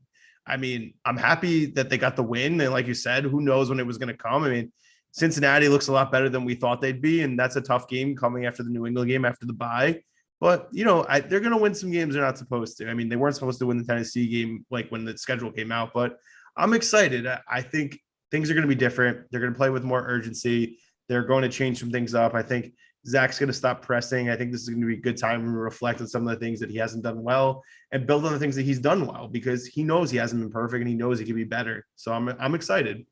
I mean, I'm happy that they got the win. And like you said, who knows when it was going to come? I mean, Cincinnati looks a lot better than we thought they'd be. And that's a tough game coming after the New England game, after the bye. But, they're going to win some games they're not supposed to. I mean, they weren't supposed to win the Tennessee game, like when the schedule came out, but I'm excited. I think things are going to be different. They're going to play with more urgency. They're going to change some things up. I think Zach's going to stop pressing. I think this is going to be a good time to reflect on some of the things that he hasn't done well and build on the things that he's done well, because he knows he hasn't been perfect and he knows he can be better. So I'm excited.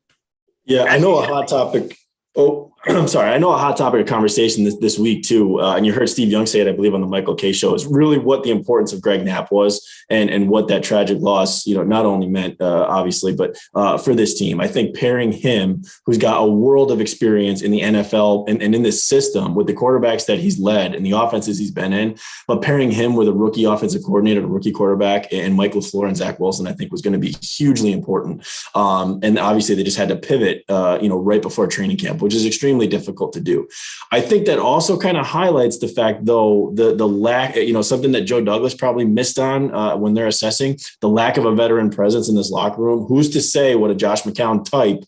Yeah, I know a hot topic. Oh, I'm sorry. I know a hot topic of conversation this week too. And you heard Steve Young say it, I believe, on the Michael Kay show, is really what the importance of Greg Knapp was and what that tragic loss, not only meant, obviously, but for this team. I think pairing him, who's got a world of experience in the NFL and in this system with the quarterbacks that he's led and the offenses he's been in, but pairing him with a rookie offensive coordinator, a rookie quarterback, and Mike LaFleur and Zach Wilson, I think was going to be hugely important. And obviously they just had to pivot, right before training camp. camp, which is extremely difficult to do. I think that also kind of highlights the fact, though, the lack, something that Joe Douglas probably missed on when they're assessing the lack of a veteran presence in this locker room. Who's to say what a Josh McCown type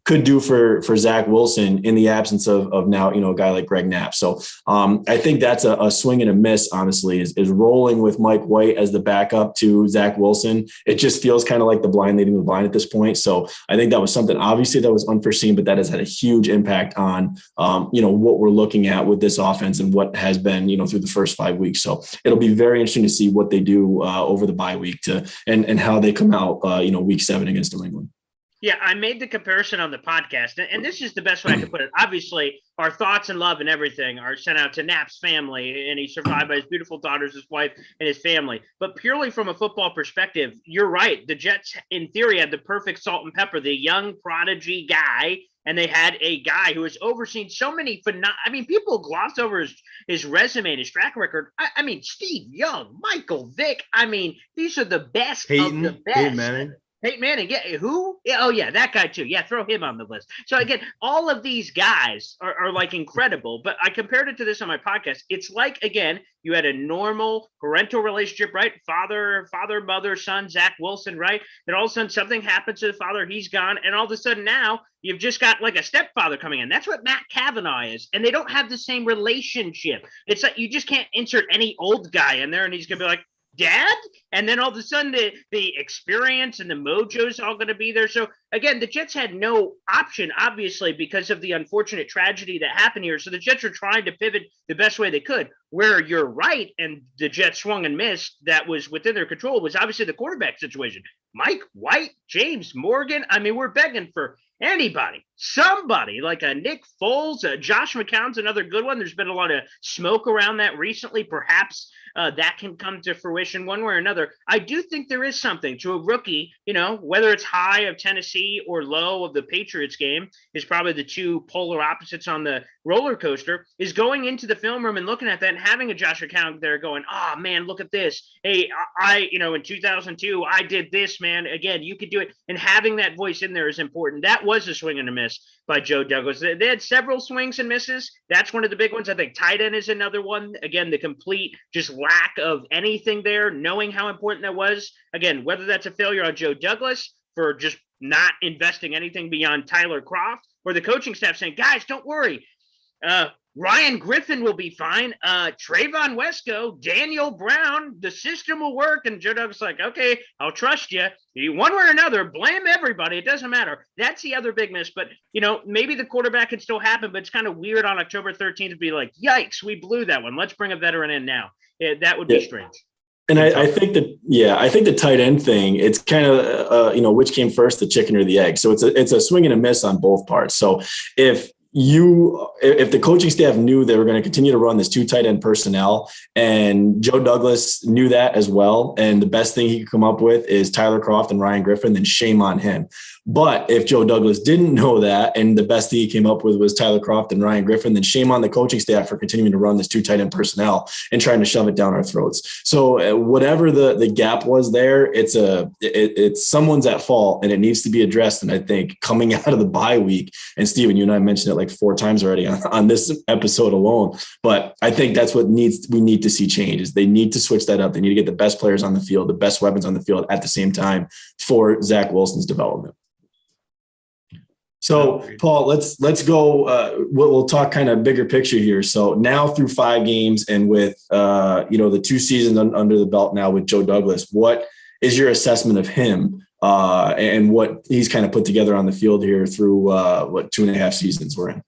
could do for Zach Wilson in the absence of now, a guy like Greg Knapp. So I think that's a swing and a miss, honestly, is rolling with Mike White as the backup to Zach Wilson. It just feels kind of like the blind leading the blind at this point. So I think that was something obviously that was unforeseen, but that has had a huge impact on, what we're looking at with this offense and what has been, through the first 5 weeks. So it'll be very interesting to see what they do over the bye week and how they come out, week 7 against New England. Yeah, I made the comparison on the podcast, and this is the best way I can put it. Obviously, our thoughts and love and everything are sent out to Knapp's family, and he's survived by his beautiful daughters, his wife, and his family. But purely from a football perspective, you're right. The Jets, in theory, had the perfect salt and pepper, the young prodigy guy, and they had a guy who has overseen so many people gloss over his resume and his track record. Steve Young, Michael Vick. These are the best Peyton, of the best. Peyton Manning. Peyton Manning, yeah, who? Yeah, oh, yeah, that guy too. Yeah, throw him on the list. So again, all of these guys are like incredible, but I compared it to this on my podcast. It's like, again, you had a normal parental relationship, right? Father, mother, son, Zach Wilson, right? Then all of a sudden something happens to the father, he's gone, and all of a sudden now you've just got like a stepfather coming in. That's what Matt Kavanaugh is, and they don't have the same relationship. It's like you just can't insert any old guy in there and he's going to be like, Dad, and then all of a sudden the experience and the mojo is all going to be there. So again, the Jets had no option, obviously, because of the unfortunate tragedy that happened here. So the Jets are trying to pivot the best way they could. Where you're right, and the Jets swung and missed, that was within their control, was obviously the quarterback situation. Mike White, James Morgan. We're begging for anybody, somebody like a Nick Foles, Josh McCown's another good one. There's been a lot of smoke around that recently. Perhaps that can come to fruition one way or another. I do think there is something to a rookie, whether it's high of Tennessee or low of the Patriots game is probably the two polar opposites on the roller coaster, is going into the film room and looking at that and having a Josh McCown there going, oh man, look at this. Hey, in 2002, I did this, man. Again, you could do it. And having that voice in there is important. That was a swing and a miss by Joe Douglas. They had several swings and misses. That's one of the big ones. I think tight end is another one. Again, the complete just lack of anything there, knowing how important that was. Again, whether that's a failure on Joe Douglas for just not investing anything beyond Tyler Kroft, or the coaching staff saying, guys, don't worry. Ryan Griffin will be fine. Trayvon Wesco, Daniel Brown, the system will work. And Joe Douglas like, okay, I'll trust you. One way or another, blame everybody. It doesn't matter. That's the other big miss. But, maybe the quarterback can still happen, but it's kind of weird on October 13th to be like, yikes, we blew that one. Let's bring a veteran in now. That would be strange. And I think the tight end thing, it's kind of, which came first, the chicken or the egg. So it's a swing and a miss on both parts. So if the coaching staff knew they were going to continue to run this 2 tight end personnel, and Joe Douglas knew that as well, and the best thing he could come up with is Tyler Kroft and Ryan Griffin, then shame on him. But if Joe Douglas didn't know that, and the best thing he came up with was Tyler Kroft and Ryan Griffin, then shame on the coaching staff for continuing to run this 2 tight end personnel and trying to shove it down our throats. So whatever the gap was there, it's someone's at fault, and it needs to be addressed. And I think coming out of the bye week, and Steven, you and I mentioned it like 4 times already on this episode alone, but I think that's what we need to see change. Is they need to switch that up. They need to get the best players on the field, the best weapons on the field at the same time for Zach Wilson's development. So, Paul, let's go. We'll talk kind of bigger picture here. So now through 5 games and with the 2 seasons under the belt now with Joe Douglas, what is your assessment of him and what he's kind of put together on the field here through 2.5 seasons we're in?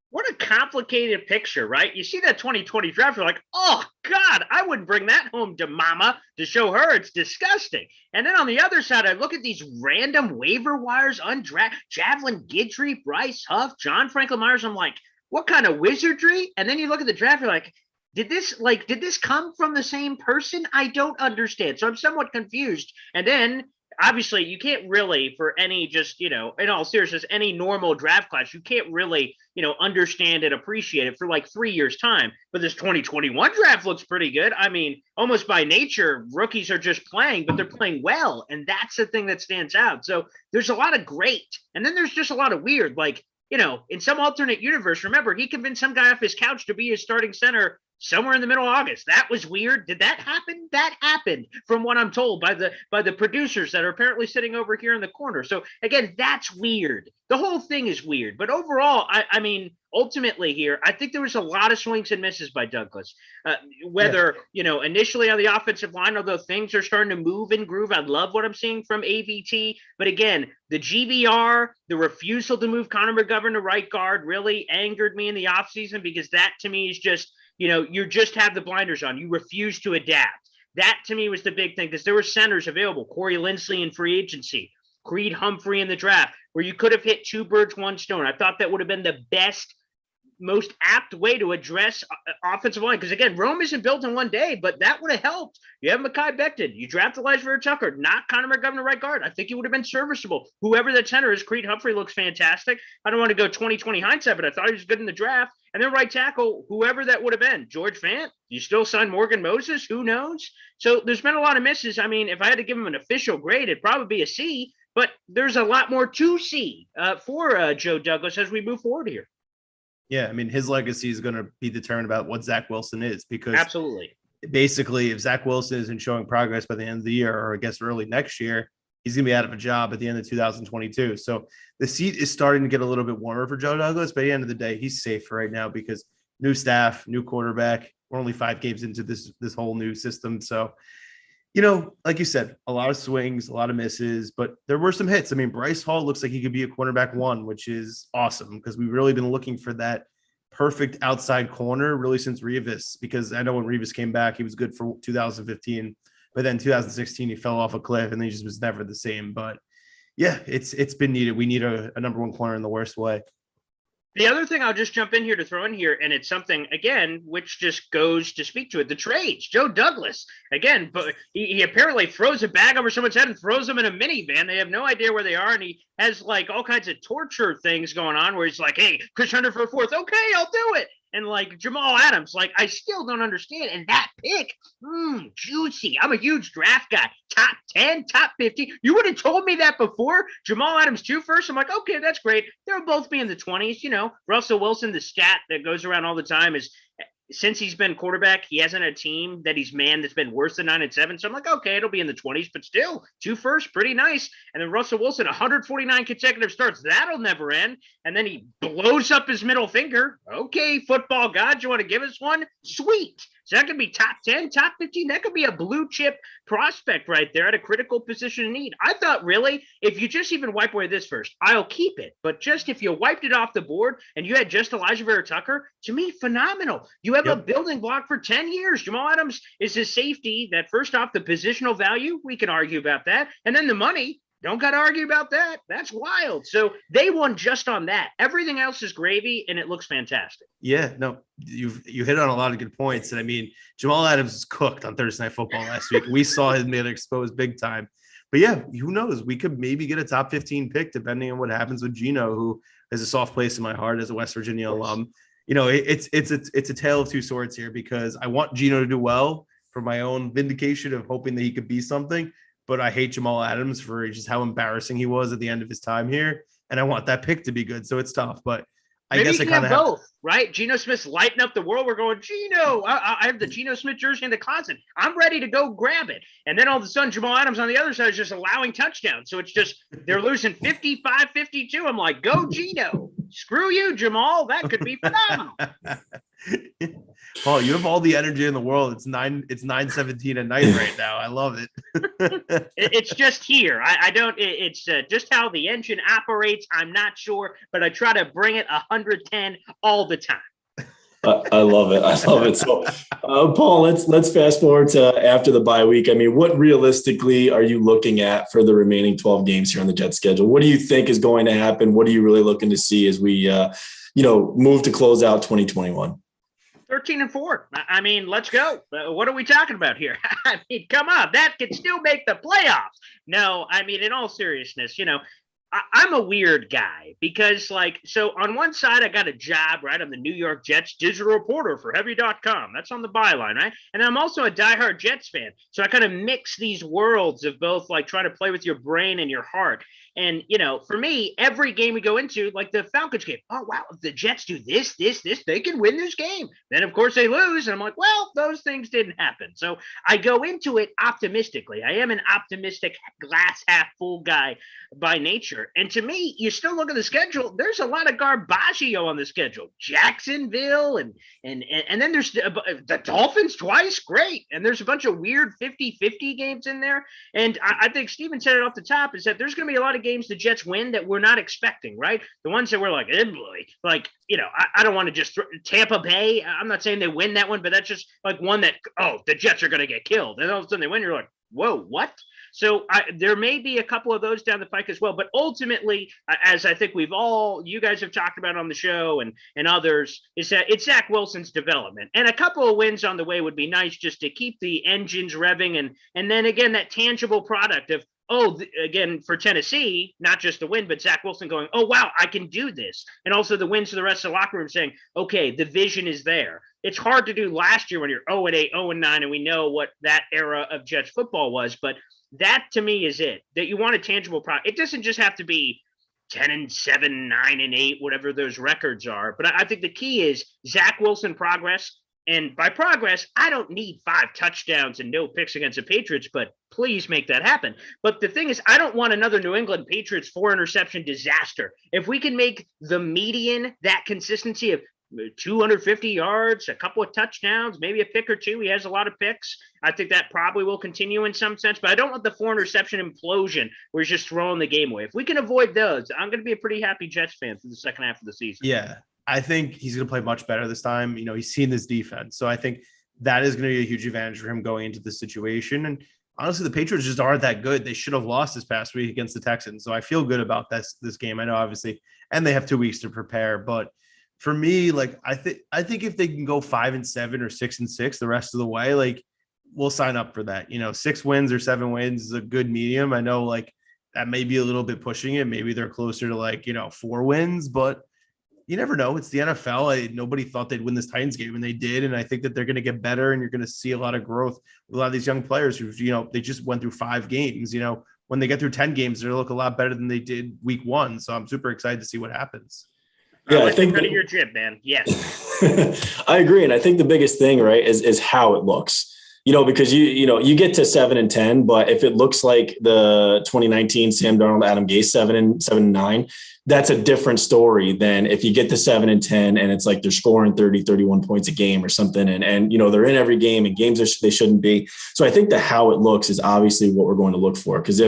What a complicated picture, right? You see that 2020 draft, you're like, oh, God, I wouldn't bring that home to mama to show her. It's disgusting. And then on the other side, I look at these random waiver wires, Javelin Guidry, Bryce Huff, John Franklin Myers. I'm like, what kind of wizardry? And then you look at the draft, you're like, did this come from the same person? I don't understand. So I'm somewhat confused. And then obviously you can't really, for any just, in all seriousness, any normal draft class, you can't really, understand and appreciate it for like 3 years time. But this 2021 draft looks pretty good. I mean, almost by nature, rookies are just playing, but they're playing well. And that's the thing that stands out. So there's a lot of great. And then there's just a lot of weird, like in some alternate universe, remember, he convinced some guy off his couch to be his starting center somewhere in the middle of August. That was weird. Did that happen? That happened, from what I'm told by the producers that are apparently sitting over here in the corner. So again, that's weird. The whole thing is weird. But overall, I mean, ultimately here, I think there was a lot of swings and misses by Douglas. Whether, initially on the offensive line, although things are starting to move and groove, I love what I'm seeing from AVT. But again, the GVR, the refusal to move Connor McGovern to right guard really angered me in the offseason, because that to me is just, you just have the blinders on. You refuse to adapt. That to me was the big thing, because there were centers available. Corey Linsley in free agency, Creed Humphrey in the draft, where you could have hit two birds, one stone. I thought that would have been the best, most apt way to address offensive line. Because again, Rome isn't built in one day, but that would have helped. You have Mekhi Becton. You draft Elijah Vera Tucker, not Connor McGovern right guard. I think he would have been serviceable. Whoever the center is, Creed Humphrey looks fantastic. I don't want to go 20/20 hindsight, but I thought he was good in the draft. And then right tackle, whoever that would have been. George Fant? You still sign Morgan Moses? Who knows? So there's been a lot of misses. I mean, if I had to give him an official grade, it'd probably be a C. But there's a lot more to see for Joe Douglas as we move forward here. Yeah, I mean, his legacy is going to be determined about what Zach Wilson is, because absolutely, basically, if Zach Wilson isn't showing progress by the end of the year, or I guess early next year, he's going to be out of a job at the end of 2022. So the seat is starting to get a little bit warmer for Joe Douglas. But at the end of the day, he's safe right now, because new staff, new quarterback. We're only 5 games into this whole new system. So, like you said, a lot of swings, a lot of misses, but there were some hits. I mean, Bryce Hall looks like he could be a cornerback 1, which is awesome, because we've really been looking for that perfect outside corner really since Revis, because I know when Revis came back, he was good for 2015, but then 2016, he fell off a cliff and he just was never the same. But yeah, it's been needed. We need a number 1 corner in the worst way. The other thing I'll just jump in here to throw in here, and it's something, again, which just goes to speak to it, the trades. Joe Douglas, again, but he apparently throws a bag over someone's head and throws them in a minivan. They have no idea where they are, and he has, like, all kinds of torture things going on where he's like, hey, Chris Hunter for the 4th. Okay, I'll do it. And, like, Jamal Adams, like, I still don't understand. And that pick, juicy. I'm a huge draft guy. Top 10, top 50. You would have told me that before. Jamal Adams 2 first. I'm like, okay, that's great. They'll both be in the 20s. Russell Wilson, the stat that goes around all the time is, since he's been quarterback, he hasn't a team that he's manned that's been worse than 9-7. So I'm like, okay, it'll be in the 20s, but still 2 first, pretty nice. And then Russell Wilson, 149 consecutive starts. That'll never end. And then he blows up his middle finger. Okay, football gods, you want to give us one? Sweet. So that could be top 10, top 15. That could be a blue chip prospect right there at a critical position of need. I thought, really, if you just even wipe away this first, I'll keep it. But just if you wiped it off the board and you had just Elijah Vera Tucker, to me, phenomenal. You have a building block for 10 years. Jamal Adams is his safety. That first off, the positional value, we can argue about that. And then the money. Don't got to argue about that. That's wild. So they won just on that. Everything else is gravy, and it looks fantastic. Yeah, no, you hit on a lot of good points. And I mean, Jamal Adams was cooked on Thursday Night Football last week. We saw him get exposed big time. But yeah, who knows? We could maybe get a top 15 pick depending on what happens with Geno, who has a soft place in my heart as a West Virginia alum. It's a tale of 2 swords here, because I want Geno to do well for my own vindication of hoping that he could be something. But I hate Jamal Adams for just how embarrassing he was at the end of his time here. And I want that pick to be good. So it's tough. But I guess I kind of have both, right? Geno Smith's lighting up the world. We're going, Geno. I have the Geno Smith jersey in the closet. I'm ready to go grab it. And then all of a sudden, Jamal Adams on the other side is just allowing touchdowns. So it's just, they're losing 55-52. I'm like, go Geno. Screw you, Jamal. That could be phenomenal. Paul, you have all the energy in the world. It's 9:17 at night right now. I love it. It's just here. I don't. It's just how the engine operates. I'm not sure, but I try to bring it 110 all the time. I love it. I love it. So, Paul, let's fast forward to after the bye week. I mean, what realistically are you looking at for the remaining 12 games here on the Jets schedule? What do you think is going to happen? What are you really looking to see as we, move to close out 2021? 13-4. I mean, let's go. What are we talking about here? I mean, come on. That can still make the playoffs. No, I mean, in all seriousness, I'm a weird guy because, so on one side, I got a job, right? I'm the New York Jets digital reporter for Heavy.com. That's on the byline, right? And I'm also a diehard Jets fan. So I kind of mix these worlds of both, trying to play with your brain and your heart. And, for me, every game we go into, like the Falcons game, oh, wow, if the Jets do this, they can win this game. Then, of course, they lose. And I'm like, well, those things didn't happen. So I go into it optimistically. I am an optimistic glass half full guy by nature. And to me, you still look at the schedule, there's a lot of garbaggio on the schedule. Jacksonville and then there's the Dolphins twice, great. And there's a bunch of weird 50-50 games in there. And I think Steven said it off the top, is that there's going to be a lot of games the Jets win that we're not expecting, right? The ones that we're like, eh, boy, like, I don't want to just Tampa Bay. I'm not saying they win that one, but that's just like one that, oh, the Jets are going to get killed. And all of a sudden they win. You're like, whoa, what? So there may be a couple of those down the pike as well. But ultimately, as I think you guys have talked about on the show and others, is that it's Zach Wilson's development. And a couple of wins on the way would be nice just to keep the engines revving. And then again, that tangible product of, again, for Tennessee, not just the win, but Zach Wilson going, oh, wow, I can do this. And also the wins to the rest of the locker room saying, okay, the vision is there. It's hard to do last year when you're 0-8, 0-9, and we know what that era of Jets football was. But that, to me, is it. That you want a tangible product. It doesn't just have to be 10-7, 9-8, whatever those records are. But I think the key is Zach Wilson progress. And by progress, I don't need 5 touchdowns and no picks against the Patriots, but please make that happen. But the thing is, I don't want another New England Patriots 4-interception disaster. If we can make the median that consistency of 250 yards, a couple of touchdowns, maybe a pick or two. He has a lot of picks. I think that probably will continue in some sense, but I don't want the 4-interception implosion where he's just throwing the game away. If we can avoid those, I'm going to be a pretty happy Jets fan for the second half of the season. Yeah, I think he's going to play much better this time. He's seen this defense. So I think that is going to be a huge advantage for him going into this situation. And honestly, the Patriots just aren't that good. They should have lost this past week against the Texans. So I feel good about this game. I know, obviously, and they have 2 weeks to prepare, but for me, like, I think if they can go 5-7 or 6-6 the rest of the way, like, we'll sign up for that. 6 wins or 7 wins is a good medium. I know, like, that may be a little bit pushing it. Maybe they're closer to, like, 4 wins, but you never know. It's the NFL. Nobody thought they'd win this Titans game, and they did. And I think that they're going to get better, and you're going to see a lot of growth with a lot of these young players who, they just went through 5 games. When they get through 10 games, they'll look a lot better than they did week 1. So I'm super excited to see what happens. Yeah, I think of your jib, man. Yes. I agree. And I think the biggest thing, right, is how it looks. Because you get to 7-10, but if it looks like the 2019 Sam Darnold, Adam Gase 7-9, that's a different story than if you get to 7-10 and it's like they're scoring 30, 31 points a game or something. And they're in every game and games they shouldn't be. So I think the how it looks is obviously what we're going to look for. Because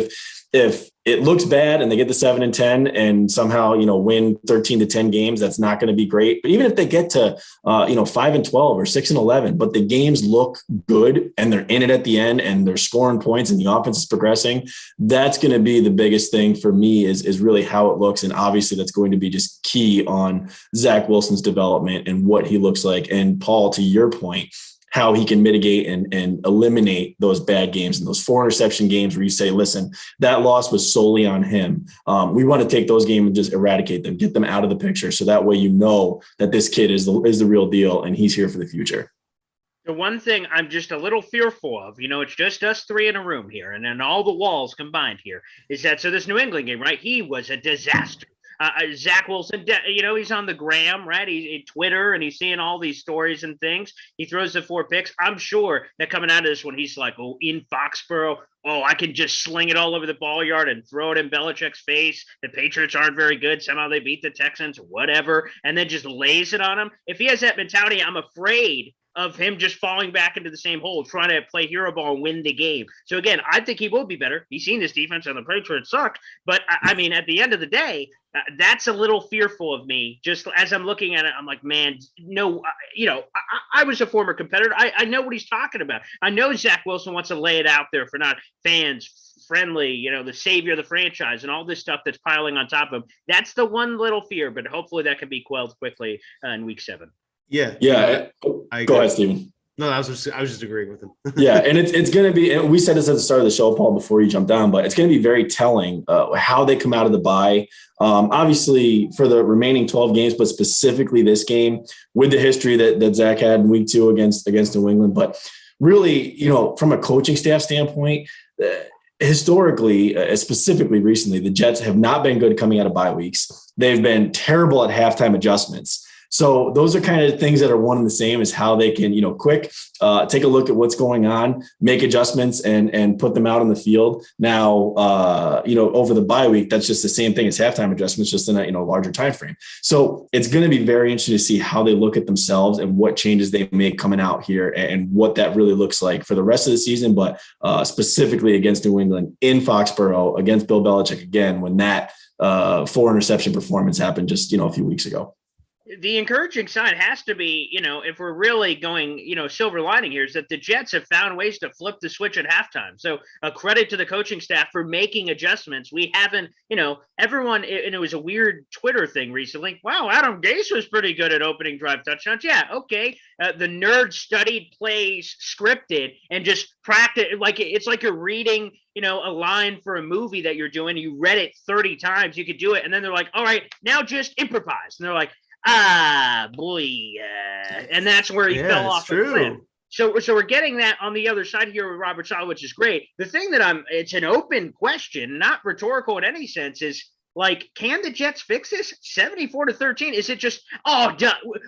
if it looks bad and they get to 7-10 and somehow, win 13-10 games, that's not going to be great. But even if they get to, 5-12 or 6-11, but the games look good and they're in it at the end and they're scoring points and the offense is progressing, that's going to be the biggest thing for me is really how it looks. And obviously that's going to be just key on Zach Wilson's development and what he looks like. And Paul, to your point, how he can mitigate and eliminate those bad games and those 4-interception games where you say, listen, that loss was solely on him. We want to take those games and just eradicate them, get them out of the picture. So that way, that this kid is the real deal and he's here for the future. The one thing I'm just a little fearful of, it's just us 3 in a room here and then all the walls combined here, is that, so this New England game, right? He was a disaster. Zach Wilson, he's on the gram, right? He's Twitter and he's seeing all these stories and things. He throws the 4 picks. I'm sure that coming out of this one, he's like, in Foxborough, I can just sling it all over the ball yard and throw it in Belichick's face. The Patriots aren't very good. Somehow they beat the Texans, whatever, and then just lays it on him. If he has that mentality, I'm afraid of him just falling back into the same hole, trying to play hero ball and win the game. So again, I think he will be better. He's seen this defense and the Patriots suck. But I mean, at the end of the day, that's a little fearful of me. Just as I'm looking at it, I'm like, man, no, I was a former competitor. I know what he's talking about. I know Zach Wilson wants to lay it out there for not fans friendly, the savior of the franchise and all this stuff that's piling on top of him. That's the one little fear, but hopefully that can be quelled quickly in week 7. Yeah. Go ahead, Steven. No, I was just agreeing with him. Yeah, and it's going to be, and we said this at the start of the show, Paul, before you jump down, but it's going to be very telling how they come out of the bye. Obviously, for the remaining 12 games, but specifically this game with the history that Zach had in week 2 against New England. But really, from a coaching staff standpoint, historically, specifically recently, the Jets have not been good coming out of bye weeks. They've been terrible at halftime adjustments. So those are kind of things that are one and the same, is how they can, quick take a look at what's going on, make adjustments, and put them out on the field. Now, over the bye week, that's just the same thing as halftime adjustments, just in a larger time frame. So it's going to be very interesting to see how they look at themselves and what changes they make coming out here, and what that really looks like for the rest of the season, but specifically against New England in Foxborough against Bill Belichick again, when that 4-interception performance happened just a few weeks ago. The encouraging side has to be, if we're really going, silver lining here, is that the Jets have found ways to flip the switch at halftime. So a credit to the coaching staff for making adjustments. We haven't, everyone, and it was a weird Twitter thing recently. Wow, Adam Gase was pretty good at opening drive touchdowns. Yeah, okay. The nerd studied plays scripted and just practice. It's like you're reading, a line for a movie that you're doing. You read it 30 times. You could do it. And then they're like, all right, now just improvise. And they're like, boy, and that's where he fell off the cliff. So we're getting that on the other side here with Robert Saleh, which is great. The thing that it's an open question, not rhetorical in any sense, is can the Jets fix this? 74-13. Is it just,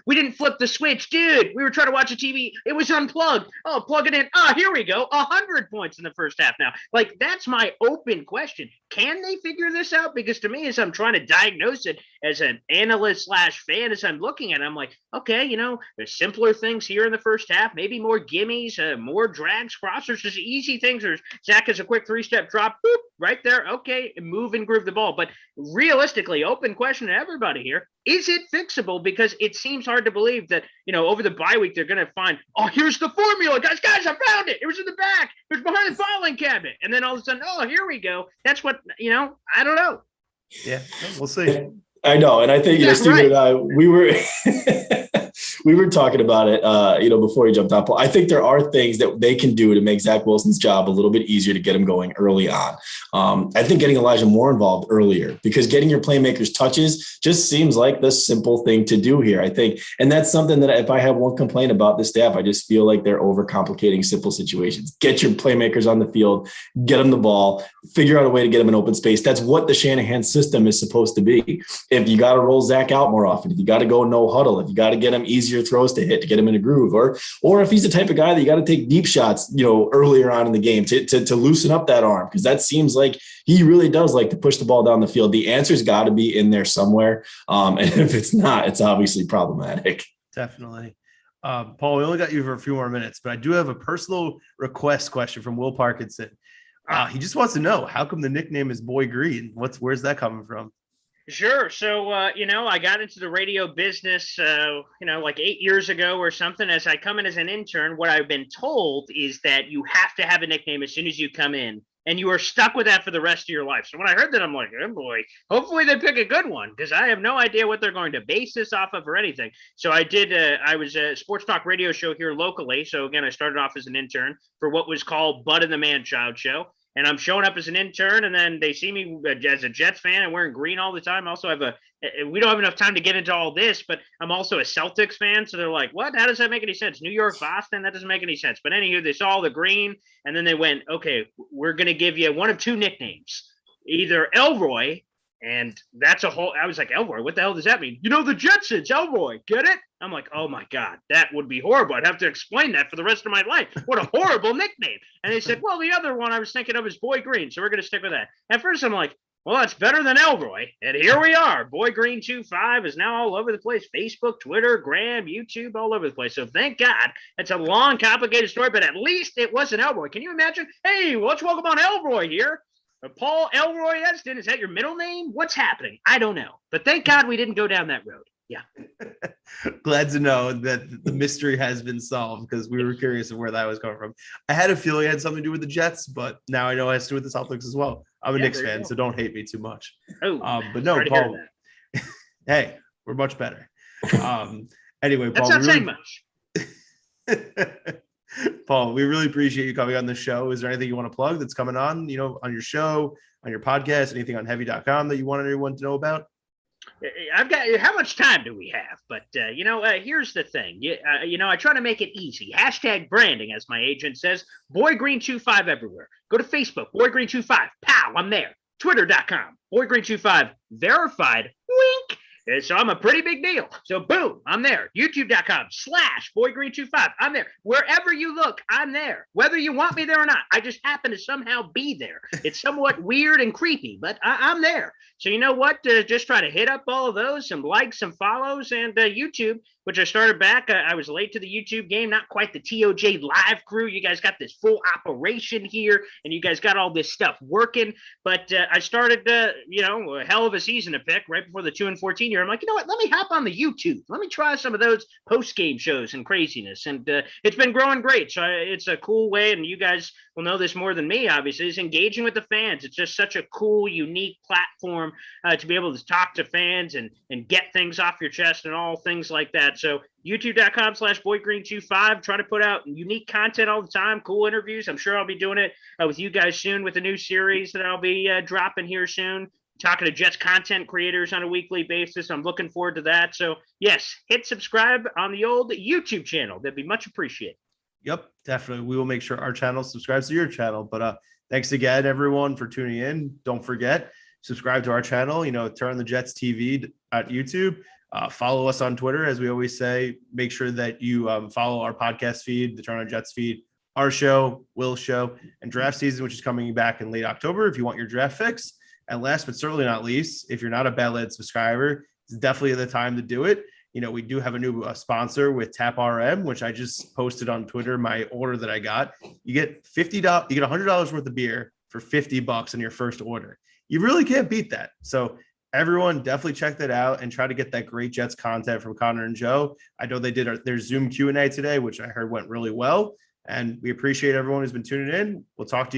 we didn't flip the switch, dude? We were trying to watch a TV. It was unplugged. Oh, plug it in. Here we go. 100 points in the first half now. That's my open question. Can they figure this out? Because to me, as I'm trying to diagnose it as an analyst / fan, as I'm looking at it, I'm like, okay, there's simpler things here in the first half, maybe more gimmies, more drags, crossers, just easy things. Or Zach has a quick 3-step drop, boop, right there. Okay, move and groove the ball. But realistically, open question to everybody here, is it fixable? Because it seems hard to believe that, over the bye week, they're going to find, here's the formula, guys, I found it. It was in the back. It was behind the filing cabinet. And then all of a sudden, here we go. That's what, I don't know. Yeah, we'll see. I know. And I think, Stephen and I, we were talking about it, before he jumped on. I think there are things that they can do to make Zach Wilson's job a little bit easier to get him going early on. I think getting Elijah Moore involved earlier, because getting your playmakers touches just seems like the simple thing to do here, I think. And that's something that if I have one complaint about this staff, I just feel like they're overcomplicating simple situations. Get your playmakers on the field, get them the ball, figure out a way to get them in open space. That's what the Shanahan system is supposed to be. If you got to roll Zach out more often, if you got to go no huddle, if you got to get him easier throws to hit to get him in a groove, or if he's the type of guy that you got to take deep shots, earlier on in the game to loosen up that arm, because that seems like he really does like to push the ball down the field. The answer's got to be in there somewhere. And if it's not, it's obviously problematic. Definitely. Paul, we only got you for a few more minutes, but I do have a personal request question from Will Parkinson. He just wants to know, how come the nickname is Boy Green? Where's that coming from? Sure. So, I got into the radio business, 8 years ago or something. As I come in as an intern, what I've been told is that you have to have a nickname as soon as you come in, and you are stuck with that for the rest of your life. So when I heard that, I'm like, oh boy, hopefully they pick a good one, because I have no idea what they're going to base this off of or anything. So I was a sports talk radio show here locally. So again, I started off as an intern for what was called Bud and the Man-Child Show. And I'm showing up as an intern, and then they see me as a Jets fan and wearing green all the time. I also we don't have enough time to get into all this, but I'm also a Celtics fan. So they're like, what? How does that make any sense? New York, Boston? That doesn't make any sense. But anywho, they saw the green, and then they went, okay, we're going to give you one of two nicknames, either Elroy, and that's I was like, Elroy, what the hell does that mean? The Jetsons, Elroy, get it? I'm like, oh my God, that would be horrible. I'd have to explain that for the rest of my life. What a horrible nickname. And they said, well, the other one I was thinking of is Boy Green, so we're going to stick with that. At first, I'm like, well, that's better than Elroy. And here we are. Boy Green 25 is now all over the place. Facebook, Twitter, Graham, YouTube, all over the place. So thank God. It's a long, complicated story, but at least it wasn't Elroy. Can you imagine? Hey, let's welcome on Elroy here. Paul Elroy Esden, is that your middle name? What's happening? I don't know. But thank God we didn't go down that road. Yeah. Glad to know that the mystery has been solved, because we were curious of where that was coming from. I had a feeling it had something to do with the Jets, but now I know it has to do with the Celtics as well. I'm a Knicks fan, so don't hate me too much. But no, Paul. Hey, we're much better. Anyway, Paul. That's not saying much. Paul, we really appreciate you coming on the show. Is there anything you want to plug that's coming on your show, on your podcast, anything on heavy.com that you want everyone to know about? I've got, how much time do we have? But, here's the thing. I try to make it easy. Hashtag branding, as my agent says. BoyGreen25 everywhere. Go to Facebook, BoyGreen25. Pow, I'm there. Twitter.com, BoyGreen25. Verified. Wink. So I'm a pretty big deal. So boom, I'm there. YouTube.com/BoyGreen25. I'm there. Wherever you look, I'm there. Whether you want me there or not, I just happen to somehow be there. It's somewhat weird and creepy, but I'm there. So you know what? Just try to hit up all of those, some likes, some follows, and YouTube, which I started back. I was late to the YouTube game, not quite the TOJ live crew. You guys got this full operation here, and you guys got all this stuff working. But I started, a hell of a season to pick right before the 2-14 year. I'm like, you know what? Let me hop on the YouTube. Let me try some of those post-game shows and craziness. And it's been growing great. So it's a cool way, and you guys will know this more than me, obviously, is engaging with the fans. It's just such a cool, unique platform to be able to talk to fans and get things off your chest and all things like that. So youtube.com/BoyGreen25. Try to put out unique content all the time, cool interviews. I'm sure I'll be doing it with you guys soon with a new series that I'll be dropping here soon. Talking to Jets content creators on a weekly basis. I'm looking forward to that. So, yes, hit subscribe on the old YouTube channel. That'd be much appreciated. Yep, definitely. We will make sure our channel subscribes to your channel. But thanks again, everyone, for tuning in. Don't forget, subscribe to our channel. Turn on the Jets TV at YouTube. Follow us on Twitter, as we always say. Make sure that you follow our podcast feed, the Turn on Jets feed, our show, Will's show, and draft season, which is coming back in late October if you want your draft fix. And last but certainly not least, if you're not a Bad subscriber, it's definitely the time to do it. We do have a new sponsor with Tap RM, which I just posted on Twitter, my order that I got. You get $50, you get $100 worth of beer for $50 on your first order. You really can't beat that. So everyone definitely check that out and try to get that great Jets content from Connor and Joe. I know they did their Zoom Q&A today, which I heard went really well. And we appreciate everyone who's been tuning in. We'll talk to you